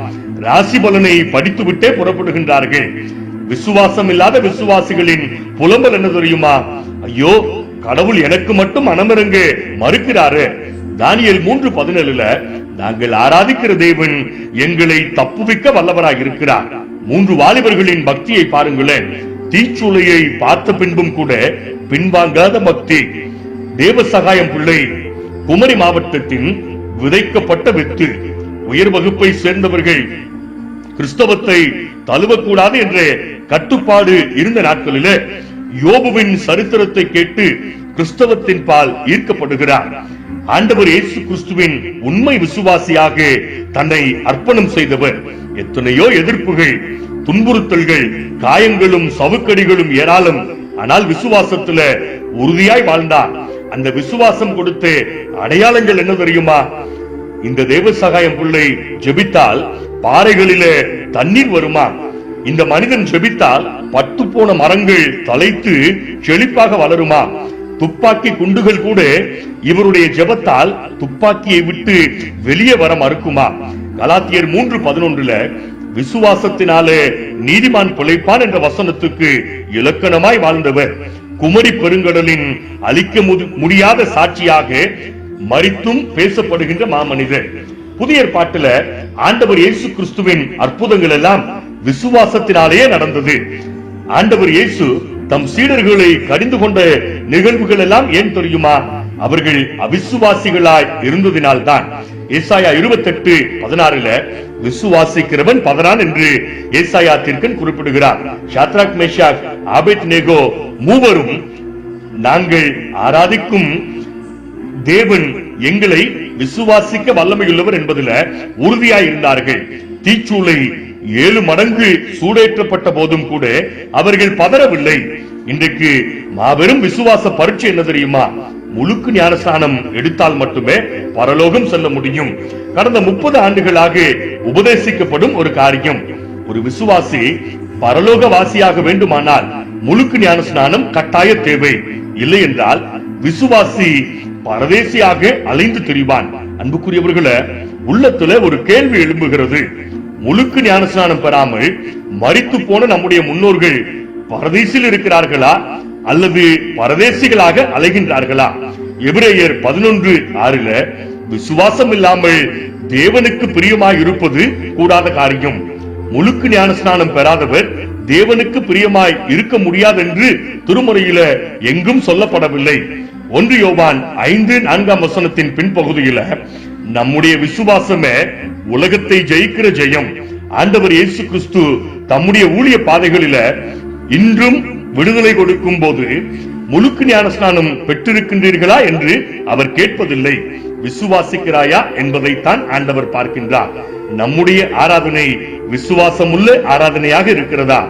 ராசி பலனை படித்துவிட்டே புறப்படுகின்றார்கள். விசுவாசம் இல்லாத விசுவாசிகளின் புலம்பல் என்ன தெரியுமா? ஐயோ, கடவுள் எனக்கு மட்டும் மனமிறங்க மறுக்கிறாரு. தானியேல் 3:17 நாங்கள் ஆராதிக்கிற தேவன் எங்களை தப்புவிக்க வல்லவராக இருக்கிறார். 3 வாலிபர்களின் பக்தியை பாருங்களேன். தீச்சூளையை பார்த்த பின்பும் கூட பின்வாங்காத பக்தி. தேவசகாயம் பிள்ளை குமரி மாவட்டத்தின் விதைக்கப்பட்ட வித்து. உயர் வகுப்பை சேர்ந்தவர்கள் கிறிஸ்தவத்தை தழுவக்கூடாது என்ற கட்டுப்பாடு இருந்த நாட்களிலே யோபுவின் சரித்திரத்தை கேட்டு கிறிஸ்தவத்தின் பால் ஈர்க்கப்படுகிறார். ஆண்டவர் இயேசு கிறிஸ்துவின் உண்மை விசுவாசியாக தன்னை அர்ப்பணம் செய்தவர். எத்தனையோ எதிர்ப்புகள், துன்புறுத்தல்கள், காயங்களும் சவுக்கடிகளும் ஏராளம். ஆனால் விசுவாசத்துல உறுதியாய் வாழ்ந்தார். அந்த விசுவாசம் கொடுத்த அடையாளங்கள் என்ன தெரியுமா? இந்த தேவசகாயம் பிள்ளை ஜெபித்தால் பாறைகளிலே தண்ணீர் வருமா? இந்த மனிதன் ஜெபித்தால் பட்டு போன மரங்கள் தலைத்து செழிப்பாக வளருமா? துப்பாக்கி குண்டுகள் கூட இவருடைய ஜெபத்தால் துப்பாக்கியை விட்டு வெளியே வர மறுக்குமா? கலாத்தியர் 3:11 விசுவாசத்தினாலே நீதிமான் பிழைப்பான் என்ற வசனத்துக்கு இலக்கணமாய் வாழ்ந்தவர். குமரி பெருங்கடலின் அழிக்க முடியாத சாட்சியாக மரித்தும் பேசப்படுகின்ற மாமனிதர். புதிய ஏற்பாட்டில ஆண்டவர் இயேசு கிறிஸ்துவின் அற்புதங்கள் எல்லாம் விசுவாசத்தினாலேயே நடந்தது. ஆண்டவர் இயேசு தம் சீடர்களை கடிந்து கொண்ட நிகழ்வுகள் எல்லாம் ஏன் தெரியுமா? அவர்கள் அவிசுவாசிகளாய் இருந்ததினால்தான். ஏசாயா 28:16 விசுவாசிக்கிறவன் பதறான் என்று ஏசாயா தீர்க்கன் குறிப்பிடுகிறார். ஷாத்ராக், மேஷாக், ஆபேத்நேகோ மூவரும் நாங்கள் ஆராதிக்கும் தேவன் எங்களை விசுவாசிக்க வல்லமையுள்ளவர் என்பதில் உறுதியாய் இருந்தார்கள். தீச்சூளை 7 மடங்கு சூடேற்றப்பட்ட போதும் கூட அவர்கள் பதறவில்லை. இன்றைக்கு மாபெரும் விசுவாச பரீட்சை என்ன தெரியுமா? முழுக்கு ஞானஸ்நானம் எடுத்தால் மட்டுமே பரலோகம் செல்ல முடியும். கடந்த 30 ஆண்டுகளாக உபதேசிக்கப்படும் ஒரு காரியம். ஒரு விசுவாசி பரலோக வாசியாக வேண்டுமானால் முழுக்கு ஞானஸ்நானம் கட்டாய தேவை. இல்லை என்றால் விசுவாசி பரதேசியாக அலைந்து திரிவான். அன்புக்குரியவர்களே, உள்ளத்துல ஒரு கேள்வி எழும்புகிறது. முழுக்கு ஞானஸ்நானம் பெறாமல் மரித்து போன நம்முடைய முன்னோர்கள் பரதேசில் இருக்கிறார்களா அல்லது பரதேசிகளாக அலைகின்றார்களா? எபிரேயர் 11:6 விசுவாசம் இல்லாமல் தேவனுக்கு பிரியமாய் இருப்பது கூடாத காரியம். முழுக்கு ஞானஸ்நானம் பெறாதவர் தேவனுக்கு பிரியமாய் இருக்க முடியாது என்று திருமறையில எங்கும் சொல்லப்படவில்லை. 1 யோவான் 5:4 பின்பகுதியில நம்முடைய விசுவாசமே உலகத்தை ஜெயிக்கிற ஜெயம். ஆண்டவர் இயேசு கிறிஸ்து தம்முடைய ஊழிய பாதைகளில இன்றும் விடுதலை கொடுக்கும் போது முழுக்கு ஞானஸ்நானம் பெற்றிருக்கின்றீர்களா என்று அவர் கேட்பதில்லை. விசுவாசிக்கிறாயா என்பதைத்தான் ஆண்டவர் பார்க்கின்றார். நம்முடைய ஆராதனை விசுவாசமுள்ள ஆராதனையாக இருக்கிறதா?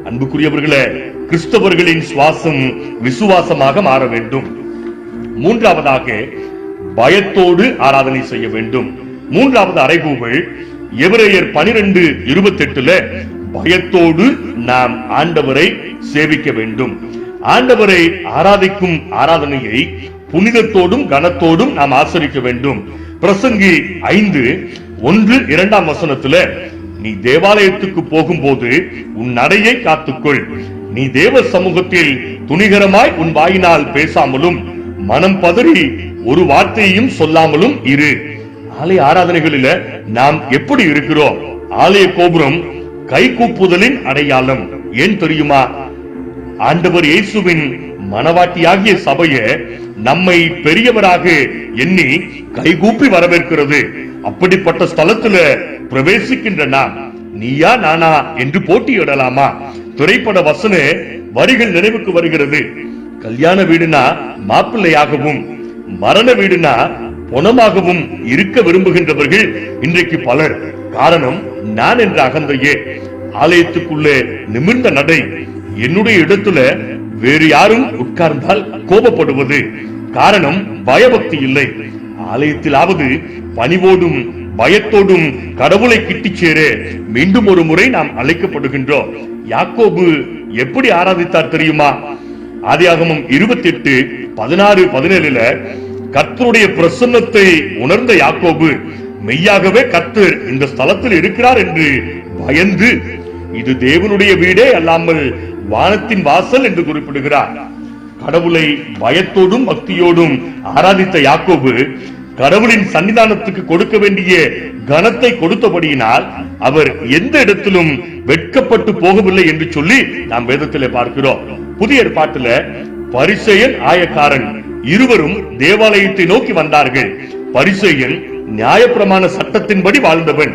அன்புக்குரியவர்களே, கிறிஸ்தவர்களின் சுவாசம் விசுவாசமாக மாற வேண்டும். மூன்றாவதாக பயத்தோடு ஆராதனை செய்ய வேண்டும். மூன்றாவது அறைகூவல் எபிரேயர் 12:28 பயத்தோடு நாம் ஆண்டவரை சேவிக்க வேண்டும். ஆண்டவரை ஆராதிக்கும் ஆராதனையை புனிதத்தோடும் கனத்தோடும் நாம் ஆசரிக்க வேண்டும். பிரசங்கி 5 1:2 வசனத்துல, நீ தேவாலயத்துக்கு போகும்போது உன் நடையை காத்துக்கொள், நீ தேவ சமூகத்தில் துணிகரமாய் உன் வாயினால் பேசாமலும் மனம் பதறி ஒரு வார்த்தையையும் சொல்லாமலும் இரு. ஆலய ஆராதனைகளில நாம் எப்படி இருக்கிறோம்? ஆலய கோபுரம் கை கூப்புதலின் அடையாளம். ஏன் தெரியுமா? ஆண்டவர் இயேசுவின் மனவாட்டியாகிய சபைய நம்மை பெரியவராக எண்ணி கைகூப்பி வரவேற்கிறது. அப்படிப்பட்ட ஸ்தலத்துல பிரவேசிக்கின்ற நாம் நீயா நானா என்று போட்டியிடலாமா? திரைப்பட வசன வரிகள் நினைவுக்கு வருகிறது. கல்யாண வீடுனா மாப்பிள்ளையாகவும், மரண வீடுனா பொனமாகவும் இருக்க விரும்புகின்றவர்கள் இன்றைக்கு பலர். காரணம், நான் என்ற அகந்தையே. ஆலயத்துக்குள்ளே நிமிர்ந்த நடை, என்னுடைய இடத்துல வேறு யாரும் உட்கார்ந்தால் கோபப்படுவது. காரணம், பயபக்தி இல்லை. ஆலயத்திலாவது பணிவோடும் பயத்தோடும் கடவுளை கிட்டிச் சேர மீண்டும் ஒரு முறை நாம் அழைக்கப்படுகின்றோம். யாக்கோபு எப்படி ஆராதித்தார் தெரியுமா? ஆதியாகமம் 28:16-17 கர்த்தருடைய பிரசன்னத்தை உணர்ந்த யாக்கோபு மெய்யாகவே கர்த்தர் இந்த ஸ்தலத்தில் இருக்கிறார் என்று பயந்து, இது தேவனுடைய வீடே அல்லாமல் வானத்தின் வாசல் என்று குறிப்பிடுகிறார். கடவுளை பயத்தோடும் பக்தியோடும் ஆராதித்த யாக்கோபு கடவுளின் சன்னிதானத்துக்கு கொடுக்க வேண்டிய கனத்தை கொடுத்தபடியினால் அவர் எந்த இடத்திலும் வெட்கப்பட்டு போகவில்லை என்று சொல்லி நாம் வேதத்திலே பார்க்கிறோம். புதிய ஏற்பாட்டில பரிசேயன் ஆயக்காரன் இருவரும் தேவாலயத்தை நோக்கி வந்தார்கள். பரிசேயன் நியாயப்பிரமாண சட்டத்தின்படி வாழ்ந்தவன்,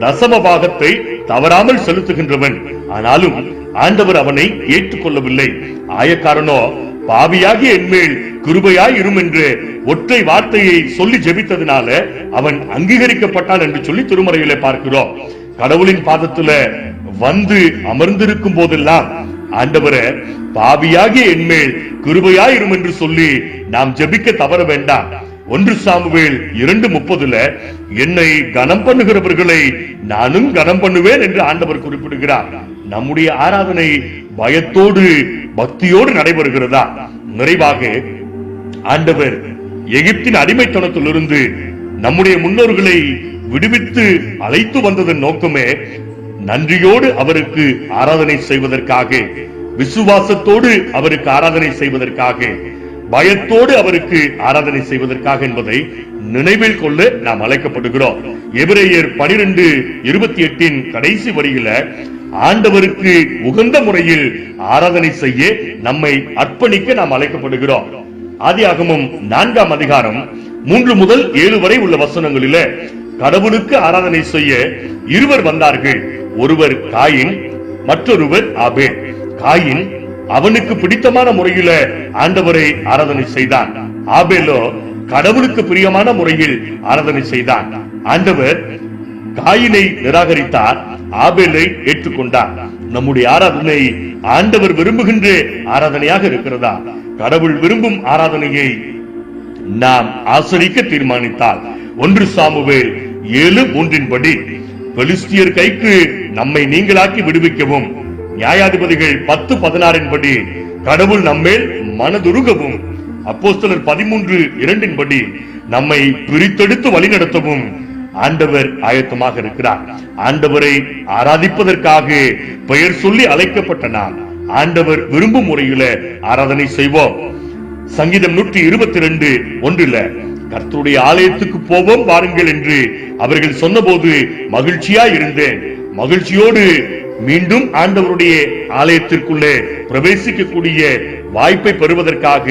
தசம பாகத்தை தவறாமல் செலுத்துகின்றவன். ஆனாலும் ஆண்டவர் அவனை ஏற்றுக்கொள்ளவில்லை. ஆயக்காரனோ பாவியாகி என்மேல் கிருபையாய் இரும் என்று ஒற்றை வார்த்தையை சொல்லி ஜெபித்ததினால அவன் அங்கீகரிக்கப்பட்டான் என்று சொல்லி திருமறையிலே பார்க்கிறோம். கடவுளின் பாதத்துல வந்து அமர்ந்திருக்கும் போதெல்லாம் ஆண்டவரே பாவியாகி என்மேல் கிருபையாய் இரும் என்று சொல்லி நாம் ஜெபிக்க தவற வேண்டாம். 1 சாமுவேல் 2:30 என்னை கனம் பண்ணுகிறவர்களை நானும் கனம் பண்ணுவேன் என்று ஆண்டவர் குறிப்பிடுகிறார். நம்முடைய ஆராதனை பயத்தோடு பக்தியோடு நடைபெறுகிறதா? நிறைவாக ஆண்டவர் எகிப்தின் அடிமைத்தனத்திலிருந்து நம்முடைய முன்னோர்களை விடுவித்து அழைத்து வந்ததன் நோக்கமே நன்றியோடு அவருக்கு ஆராதனை செய்வதற்காக, விசுவாசத்தோடு அவருக்கு ஆராதனை செய்வதற்காக, பயத்தோடு அவருக்கு ஆராதனை செய்வதற்காக என்பதை நினைவில் கொள்ள நாம் அழைக்கப்படுகிறோம். எபிரேயர் 12:28 கடைசி வரியில ஆண்டவருக்கு உகந்த முறையில் ஆராதனை செய்ய நம்மை அர்ப்பணிக்க நாம் அழைக்கப்படுகிறோம். ஆதியாகமம் 4ஆம் அதிகாரம் 3 முதல் 7 வரை உள்ள வசனங்களில கடவுளுக்கு ஆராதனை செய்ய இருவர் வந்தார்கள். ஒருவர் காயின், மற்றொருவர் ஆபேல். காயின் அவனுக்கு பிடித்தமான முறையில ஆண்டவரை ஆராதனை செய்தான். ஆபேலோ கடவுளுக்கு பிரியமான முறையில் ஆராதனை செய்தான். ஆண்டவர் காயினை நிராகரித்தார், ஆபேலை ஏற்றுக்கொண்டார். நம்முடைய ஆராதனை ஆண்டவர் விரும்புகின்ற ஆராதனையாக இருக்கிறதா? கடவுள் விரும்பும் ஆராதனையை நாம் ஆசரிக்க தீர்மானித்தால் 1 சாமுவேல் 7:3 பெலிஸ்தியர் கைக்கு நம்மை நீங்களாக்கி விடுவிக்கவும், நியாயாதிபதிகள் 10:16 கடவுள் நம்மேல் மனதுருகவும், அப்போஸ்தலர் 13:2 நம்மை பிரித்தெடுத்து வழிநடத்தவும் ஆண்டவர் ஆயத்தமாக இருக்கிறார். ஆண்டவரை ஆராதிப்பதற்காக பெயர் சொல்லி அழைக்கப்பட்ட நாம் ஆண்டவர் விரும்பும் முறையில ஆராதனை செய்வோம். சங்கீதம் 122:1 கர்த்தருடைய ஆலயத்துக்கு போவோம் வாருங்கள் என்று அவர்கள் சொன்னபோது மகிழ்ச்சியா இருந்தேன். மகிழ்ச்சியோடு மீண்டும் ஆண்டவருடைய ஆலயத்திற்குள்ளே பிரவேசிக்கக்கூடிய வாய்ப்பை பெறுவதற்காக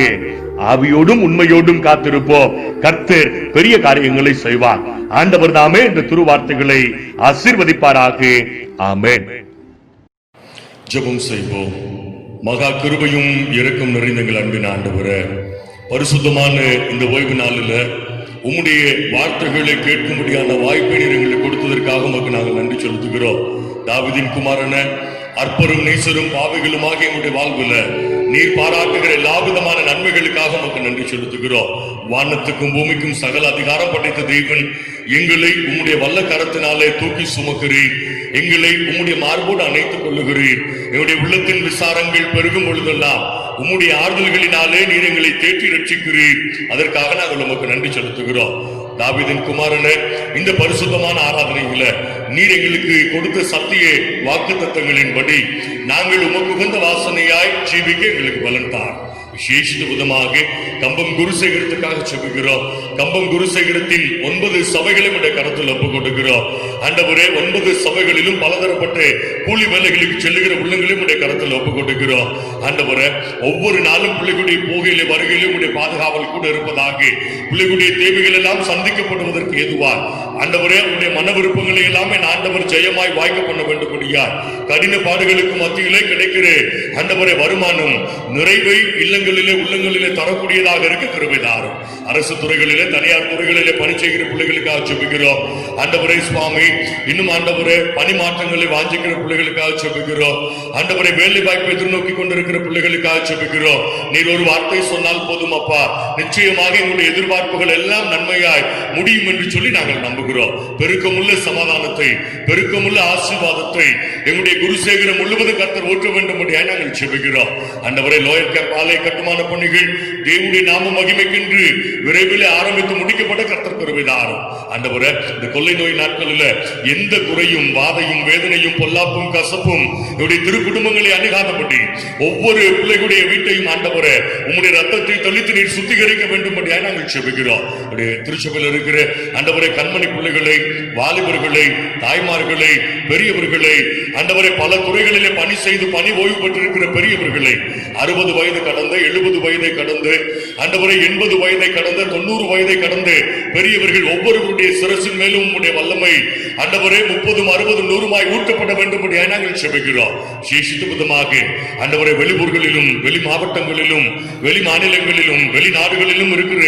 ஆவியோடும் உண்மையோடும் காத்திருப்போம். கர்த்தர் பெரிய காரியங்களை செய்வார். ஆண்டவர் தாமே இந்த திருவார்த்தைகளை ஆசீர்வதிப்பாராக. ஆமென். ஜெபம் செய்வோம். மகா கிருபையும் இரக்கம் நிறைந்த எங்கள் அன்பின் ஆண்டவரே, பரிசுத்தமான இந்த ஓய்வு நாளில் உம்முடைய வார்த்தைகளை கேட்கும்படியான வாய்ப்பை நீர் எங்களுக்கு கொடுத்ததற்காக உமக்கு நாங்கள் நன்றி செலுத்துகிறோம். தாவீதின் குமாரன அற்பரும் நேசரும் பாவிகளுமாக எங்களுடைய வாழ்வுல நீர் பாராட்டுகிற எல்லா விதமான நன்மைகளுக்காக உமக்கு நன்றி செலுத்துகிறோம். வானத்துக்கும் பூமிக்கும் சகல அதிகாரம் படைத்த தேவன் எங்களை உம்முடைய வல்ல கரத்தினாலே தூக்கி சுமக்கிறீர். எங்களை உம்முடைய மார்போடு அணைத்துக் கொள்ளுகிறீர். எங்களுடைய உள்ளத்தின் விசாரங்கள் பெருகும் பொழுதெல்லாம் உம்முடைய ஆறுதல்களினாலே நீர் எங்களை தேற்றி ரட்சிக்கிறீர். அதற்காக நாங்கள் உமக்கு நன்றி செலுத்துகிறோம். தாவீதின் குமாரனே, இந்த பரிசுத்தமான ஆராதனையில நீர் எங்களுக்கு கொடுத்த சத்திய வாக்குத்தத்தங்களின்படி நாங்கள் உமக்கு உகந்த வாசனையாய் ஜீவிக்க எங்களுக்கு பலன் தார். விசேஷித்த விதமாக கம்பம் குருசேகரத்துக்காக செபிக்கிறோம். கம்பம் குருசேகரத்தில் 9 சபைகளையும் கருத்தில் ஒப்புக் கொடுக்கிறோம். ஆண்டவரே, 9 சபைகளிலும் பலதரப்பட்ட கூலி வேலைகளுக்கு செல்லுகிற உள்ளங்களையும் கருத்தில் ஒப்புக் கொடுக்கிறோம். ஆண்டவரே, ஒவ்வொரு நாளும் பிள்ளைகளுடைய போகையிலே வருகையிலும் பாதுகாவல் கூட இருப்பதாக, பிள்ளைகளுடைய தேவைகள் எல்லாம் சந்திக்கப்படுவதற்கு ஏதுவார். ஆண்டவரே, உடைய மன விருப்பங்களை எல்லாமே ஆண்டவர் ஜெயமாய் வாய்க்க பண்ண வேண்டும்படியார். கடின பாடுகளுக்கு மத்தியிலே கிடைக்கிற ஆண்டவரே வருமானம் நிறைவை இல்லங்களிலே உள்ளங்களிலே தரக்கூடியதாக இருக்க கிருபை தாரும். அரசு துறைகளிலே தனியார் துறைகளிலே பணி செய்கிற பிள்ளைகளுக்காக செபிக்கிறோம். ஆண்டவரே சுவாமி, இன்னும் ஆண்டவரே பணி மாற்றங்களை வாஞ்சிக்கிற பிள்ளைகளுக்காக செபிக்கிறோம். ஆண்டவரை வேலை வாய்ப்பை எதிர்நோக்கி கொண்டிருக்கிற பிள்ளைகளுக்காக செபிக்கிறோம். நீர் ஒரு வார்த்தை சொன்னால் போதும் அப்பா, நிச்சயமாக எங்களுடைய எதிர்பார்ப்புகள் எல்லாம் நன்மையாய் முடியும் என்று சொல்லி நாங்கள் நம்புகிறோம். பெருக்கமுள்ள சமாதானத்தை, பெருக்கமுள்ள ஆசீர்வாதத்தை எங்களுடைய குருசேகரம் முழுவதும் கர்த்தர் ஊற்ற வேண்டும் என்று நாங்கள் செபிக்கிறோம். ஆண்டவரே, லோயர் கேம்ப் ஆலய கட்டுமான பணிகள் தேவனுடைய நாம மகிமைக்கென்று விரைவில் ஆரம்பித்து முடிக்கப்பட்ட கர்த்தர் கிருபை தாரும். ஆண்டவரே, இந்த கொள்ளை நோய் நாட்களில் எந்த குறையும் வாதையும் வேதனையும் பொல்லாப்பும் கசப்பும் என்னுடைய திரு குடும்பங்களை அணுகாதபடி ஒவ்வொரு பிள்ளைகளுடைய வீட்டையும் ஆண்டவரே உம்முடைய ரத்தத்தை தெளித்து நீர் சுத்திகரிக்க வேண்டும் என்று நாங்கள் செபிக்கிறோம். திருச்சபையில் இருக்கிற ஆண்டவரே கண்மணி பிள்ளைகளை, வாலிபர்களை, தாய்மார்களை, பெரியவர்களை, ஆண்டவரே பல துறைகளிலே பணி செய்து பணி ஓய்வு பெற்றிருக்கிற பெரியவர்களை, 60 வயது கடந்து 70 வயதை கடந்து ஆண்டவரே 80 வயதை கடந்து 90 வயதை கடந்து பெரியவர்கள் ஒவ்வொருவருடைய சிரசின் மேலும் உம்முடைய வல்லமை ஆண்டவரே 30, 60, 100 ஊட்டப்பட வேண்டும் என்று நாங்கள் செபிக்கிறோம். விசேஷித்த விதமாக ஆண்டவரே வெளியூர்களிலும் வெளி மாவட்டங்களிலும் வெளி மாநிலங்களிலும் வெளிநாடுகளிலும் இருக்கிற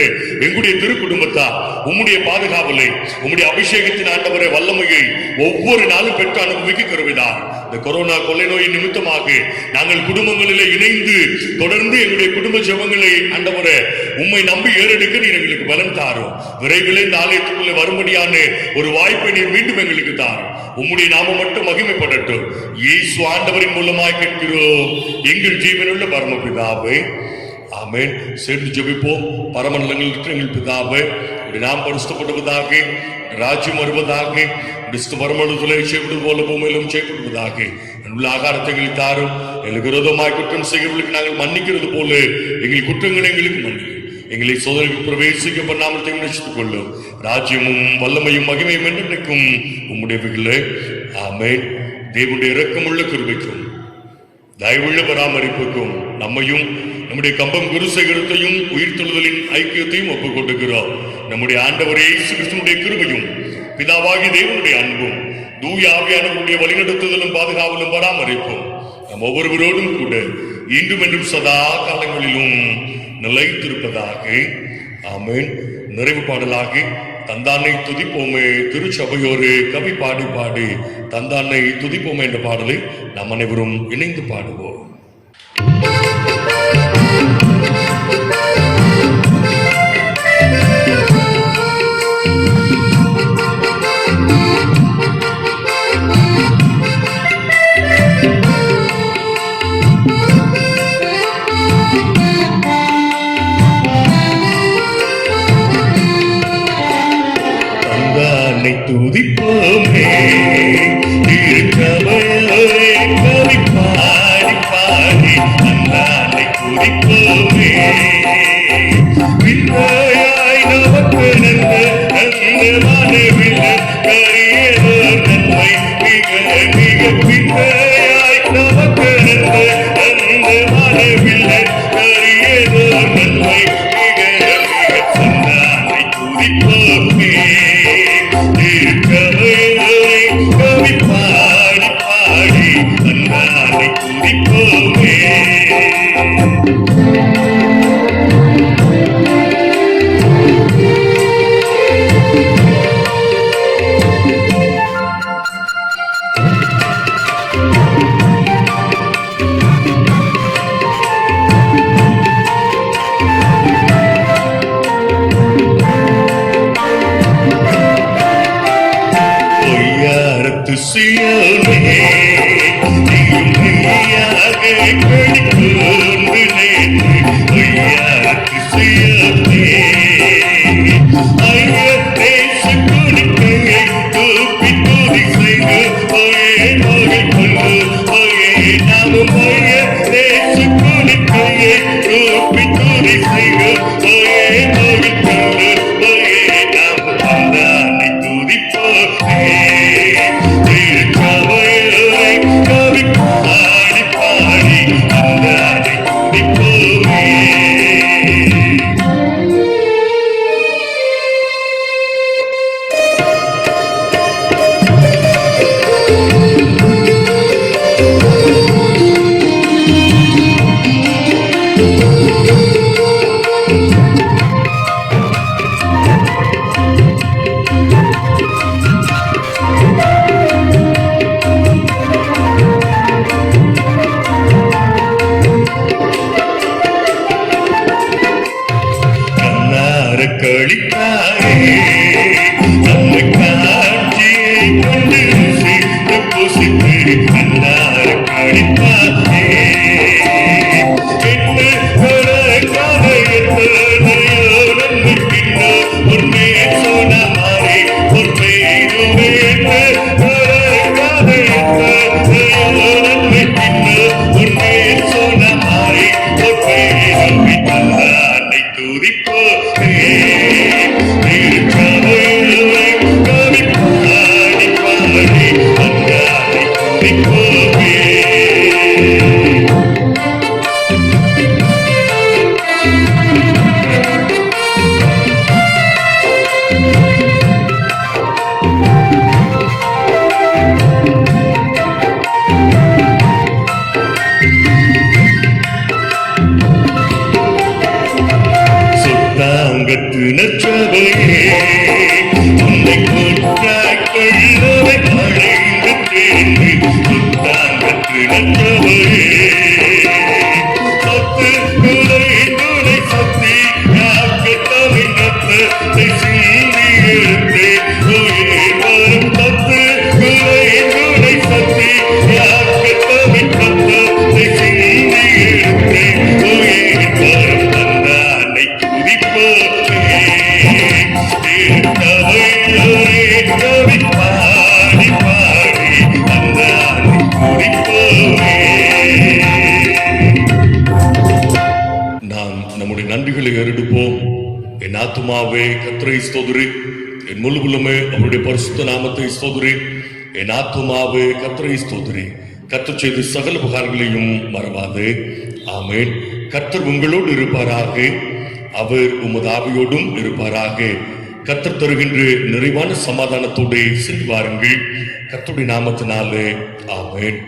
எங்களுடைய திரு குடும்பத்தார் உம்முடைய பாதுகாவலை, உம்முடைய அபிஷேகத்தின் ஆண்டவரே வல்லமையை ஒவ்வொரு நாளும் பெற்று அனுபவிக்க கருவினார். இந்த கொரோனா கொள்ளை நோய் நிமித்தமாக நாங்கள் குடும்பங்களிலே இணைந்து தொடர்ந்து எங்களுடைய குடும்ப ஜெபங்களை ஆண்டவரே உம்மை நம்பி ஏறெடுக்க நீர் எங்களுக்கு பலன் தாரும். விரைவில் இந்த ஆலயத்துக்குள்ளே வரும்படியான ஒரு வாய்ப்பை நீர் மீண்டும் எங்களுக்கு தாரும். உம்முடைய நாமம் மட்டும் மகிமைப்படட்டும். இயேசு ஆண்டவரின் மூலமாய் கேட்கிறோம் எங்கள் ஜீவனுள்ள பரமபிதாவே, ஆமென். சேர்ந்து ஜெபிப்போம். பரமண்டலங்களில் எங்கள் பிதாவே, நாம் பரிசுத்தப்படுவதாக, ராஜ்யம் வருவதாக, பரமண்டலத்திலே செய்வது போல பூமியிலும் செய்யப்படுவதாக. உள்ள ஆகாரத்தை எங்களுக்கு தாரும். எங்களுக்கு விரோதமாய் குற்றம் செய்கிறவர்களுக்கு நாங்கள் மன்னிக்கிறது போல எங்கள் குற்றங்களை எங்களுக்கு மன்னிக்கும். எங்களை சோதனைக்கு பிரவேசிக்க பண்ணாமல் தேர்ந்தெடுத்துக் கொள்ளும். ராஜ்யமும் வல்லமையும் மகிமையும் என்றைக்கும் உம்முடையவைகளே, ஆமென். தேவனுடைய இரக்கமுள்ள கிருபைக்கும் தயவுள்ள பராமரிப்புக்கும் நம்மையும் நம்முடைய கம்பம் குருசேகரத்தையும் உயிர்த்தெழுதலின் ஐக்கியத்தையும் ஒப்புக் கொண்டிருக்கிறோம். நம்முடைய ஆண்டவர் இயேசு கிறிஸ்துவினுடைய கிருபையும் பிதாவாகிய தேவனுடைய அன்பும் தூய ஆவியானவருடைய வழிநடத்துதலும் பாதுகாவலும் பராமரிப்பும் நம் ஒவ்வொருவரோடும் கூட இன்றும் என்றும் சதா காலங்களிலும் நிலைத்திருப்பதாக. ஆமென். நிறைவு பாடலாக தந்தானை துதிப்போமே திருச்சபையோரு கவி பாடி பாடி தந்தானை துதிப்போமே என்ற பாடலை நாம் அனைவரும் இணைந்து பாடுவோம். துதிப்போமே திருச்சபையோரே கவி பாடி பாடி தந்தானை துதிப்போமே. விண்ணையாய் நமக்கு நன்மைவில்லை கரியதோ நன்மை மிக மிக விண்ணையாய் நமக்கு நன்மைவில்லை கரியதோ நன்மை மிக மிக தந்தானை துதிப்போமே. கவி பாடி பாடி தந்தானை துதிப்போமே. ஐயத்தை ஏறெடுப்போம். என் ஆத்துமாவே கர்த்தரை ஸ்தோத்திரி, என் முழுவலுமே அவருடைய பரிசுத்த நாமத்தை ஸ்தோத்திரி. என் ஆத்துமாவே கர்த்தரை ஸ்தோத்திரி, கர்த்தர் செய்த சகல உபகாரங்களையும் மறவாதே. ஆமென். கர்த்தர் உங்களோடு இருப்பாராக, அவர் உமது ஆவியோடும் இருப்பாராக. கர்த்தர் தருகின்ற நிறைவான சமாதானத்தோடு சென்று வாருங்கள். கர்த்தருடைய நாமத்தினாலே ஆமென்.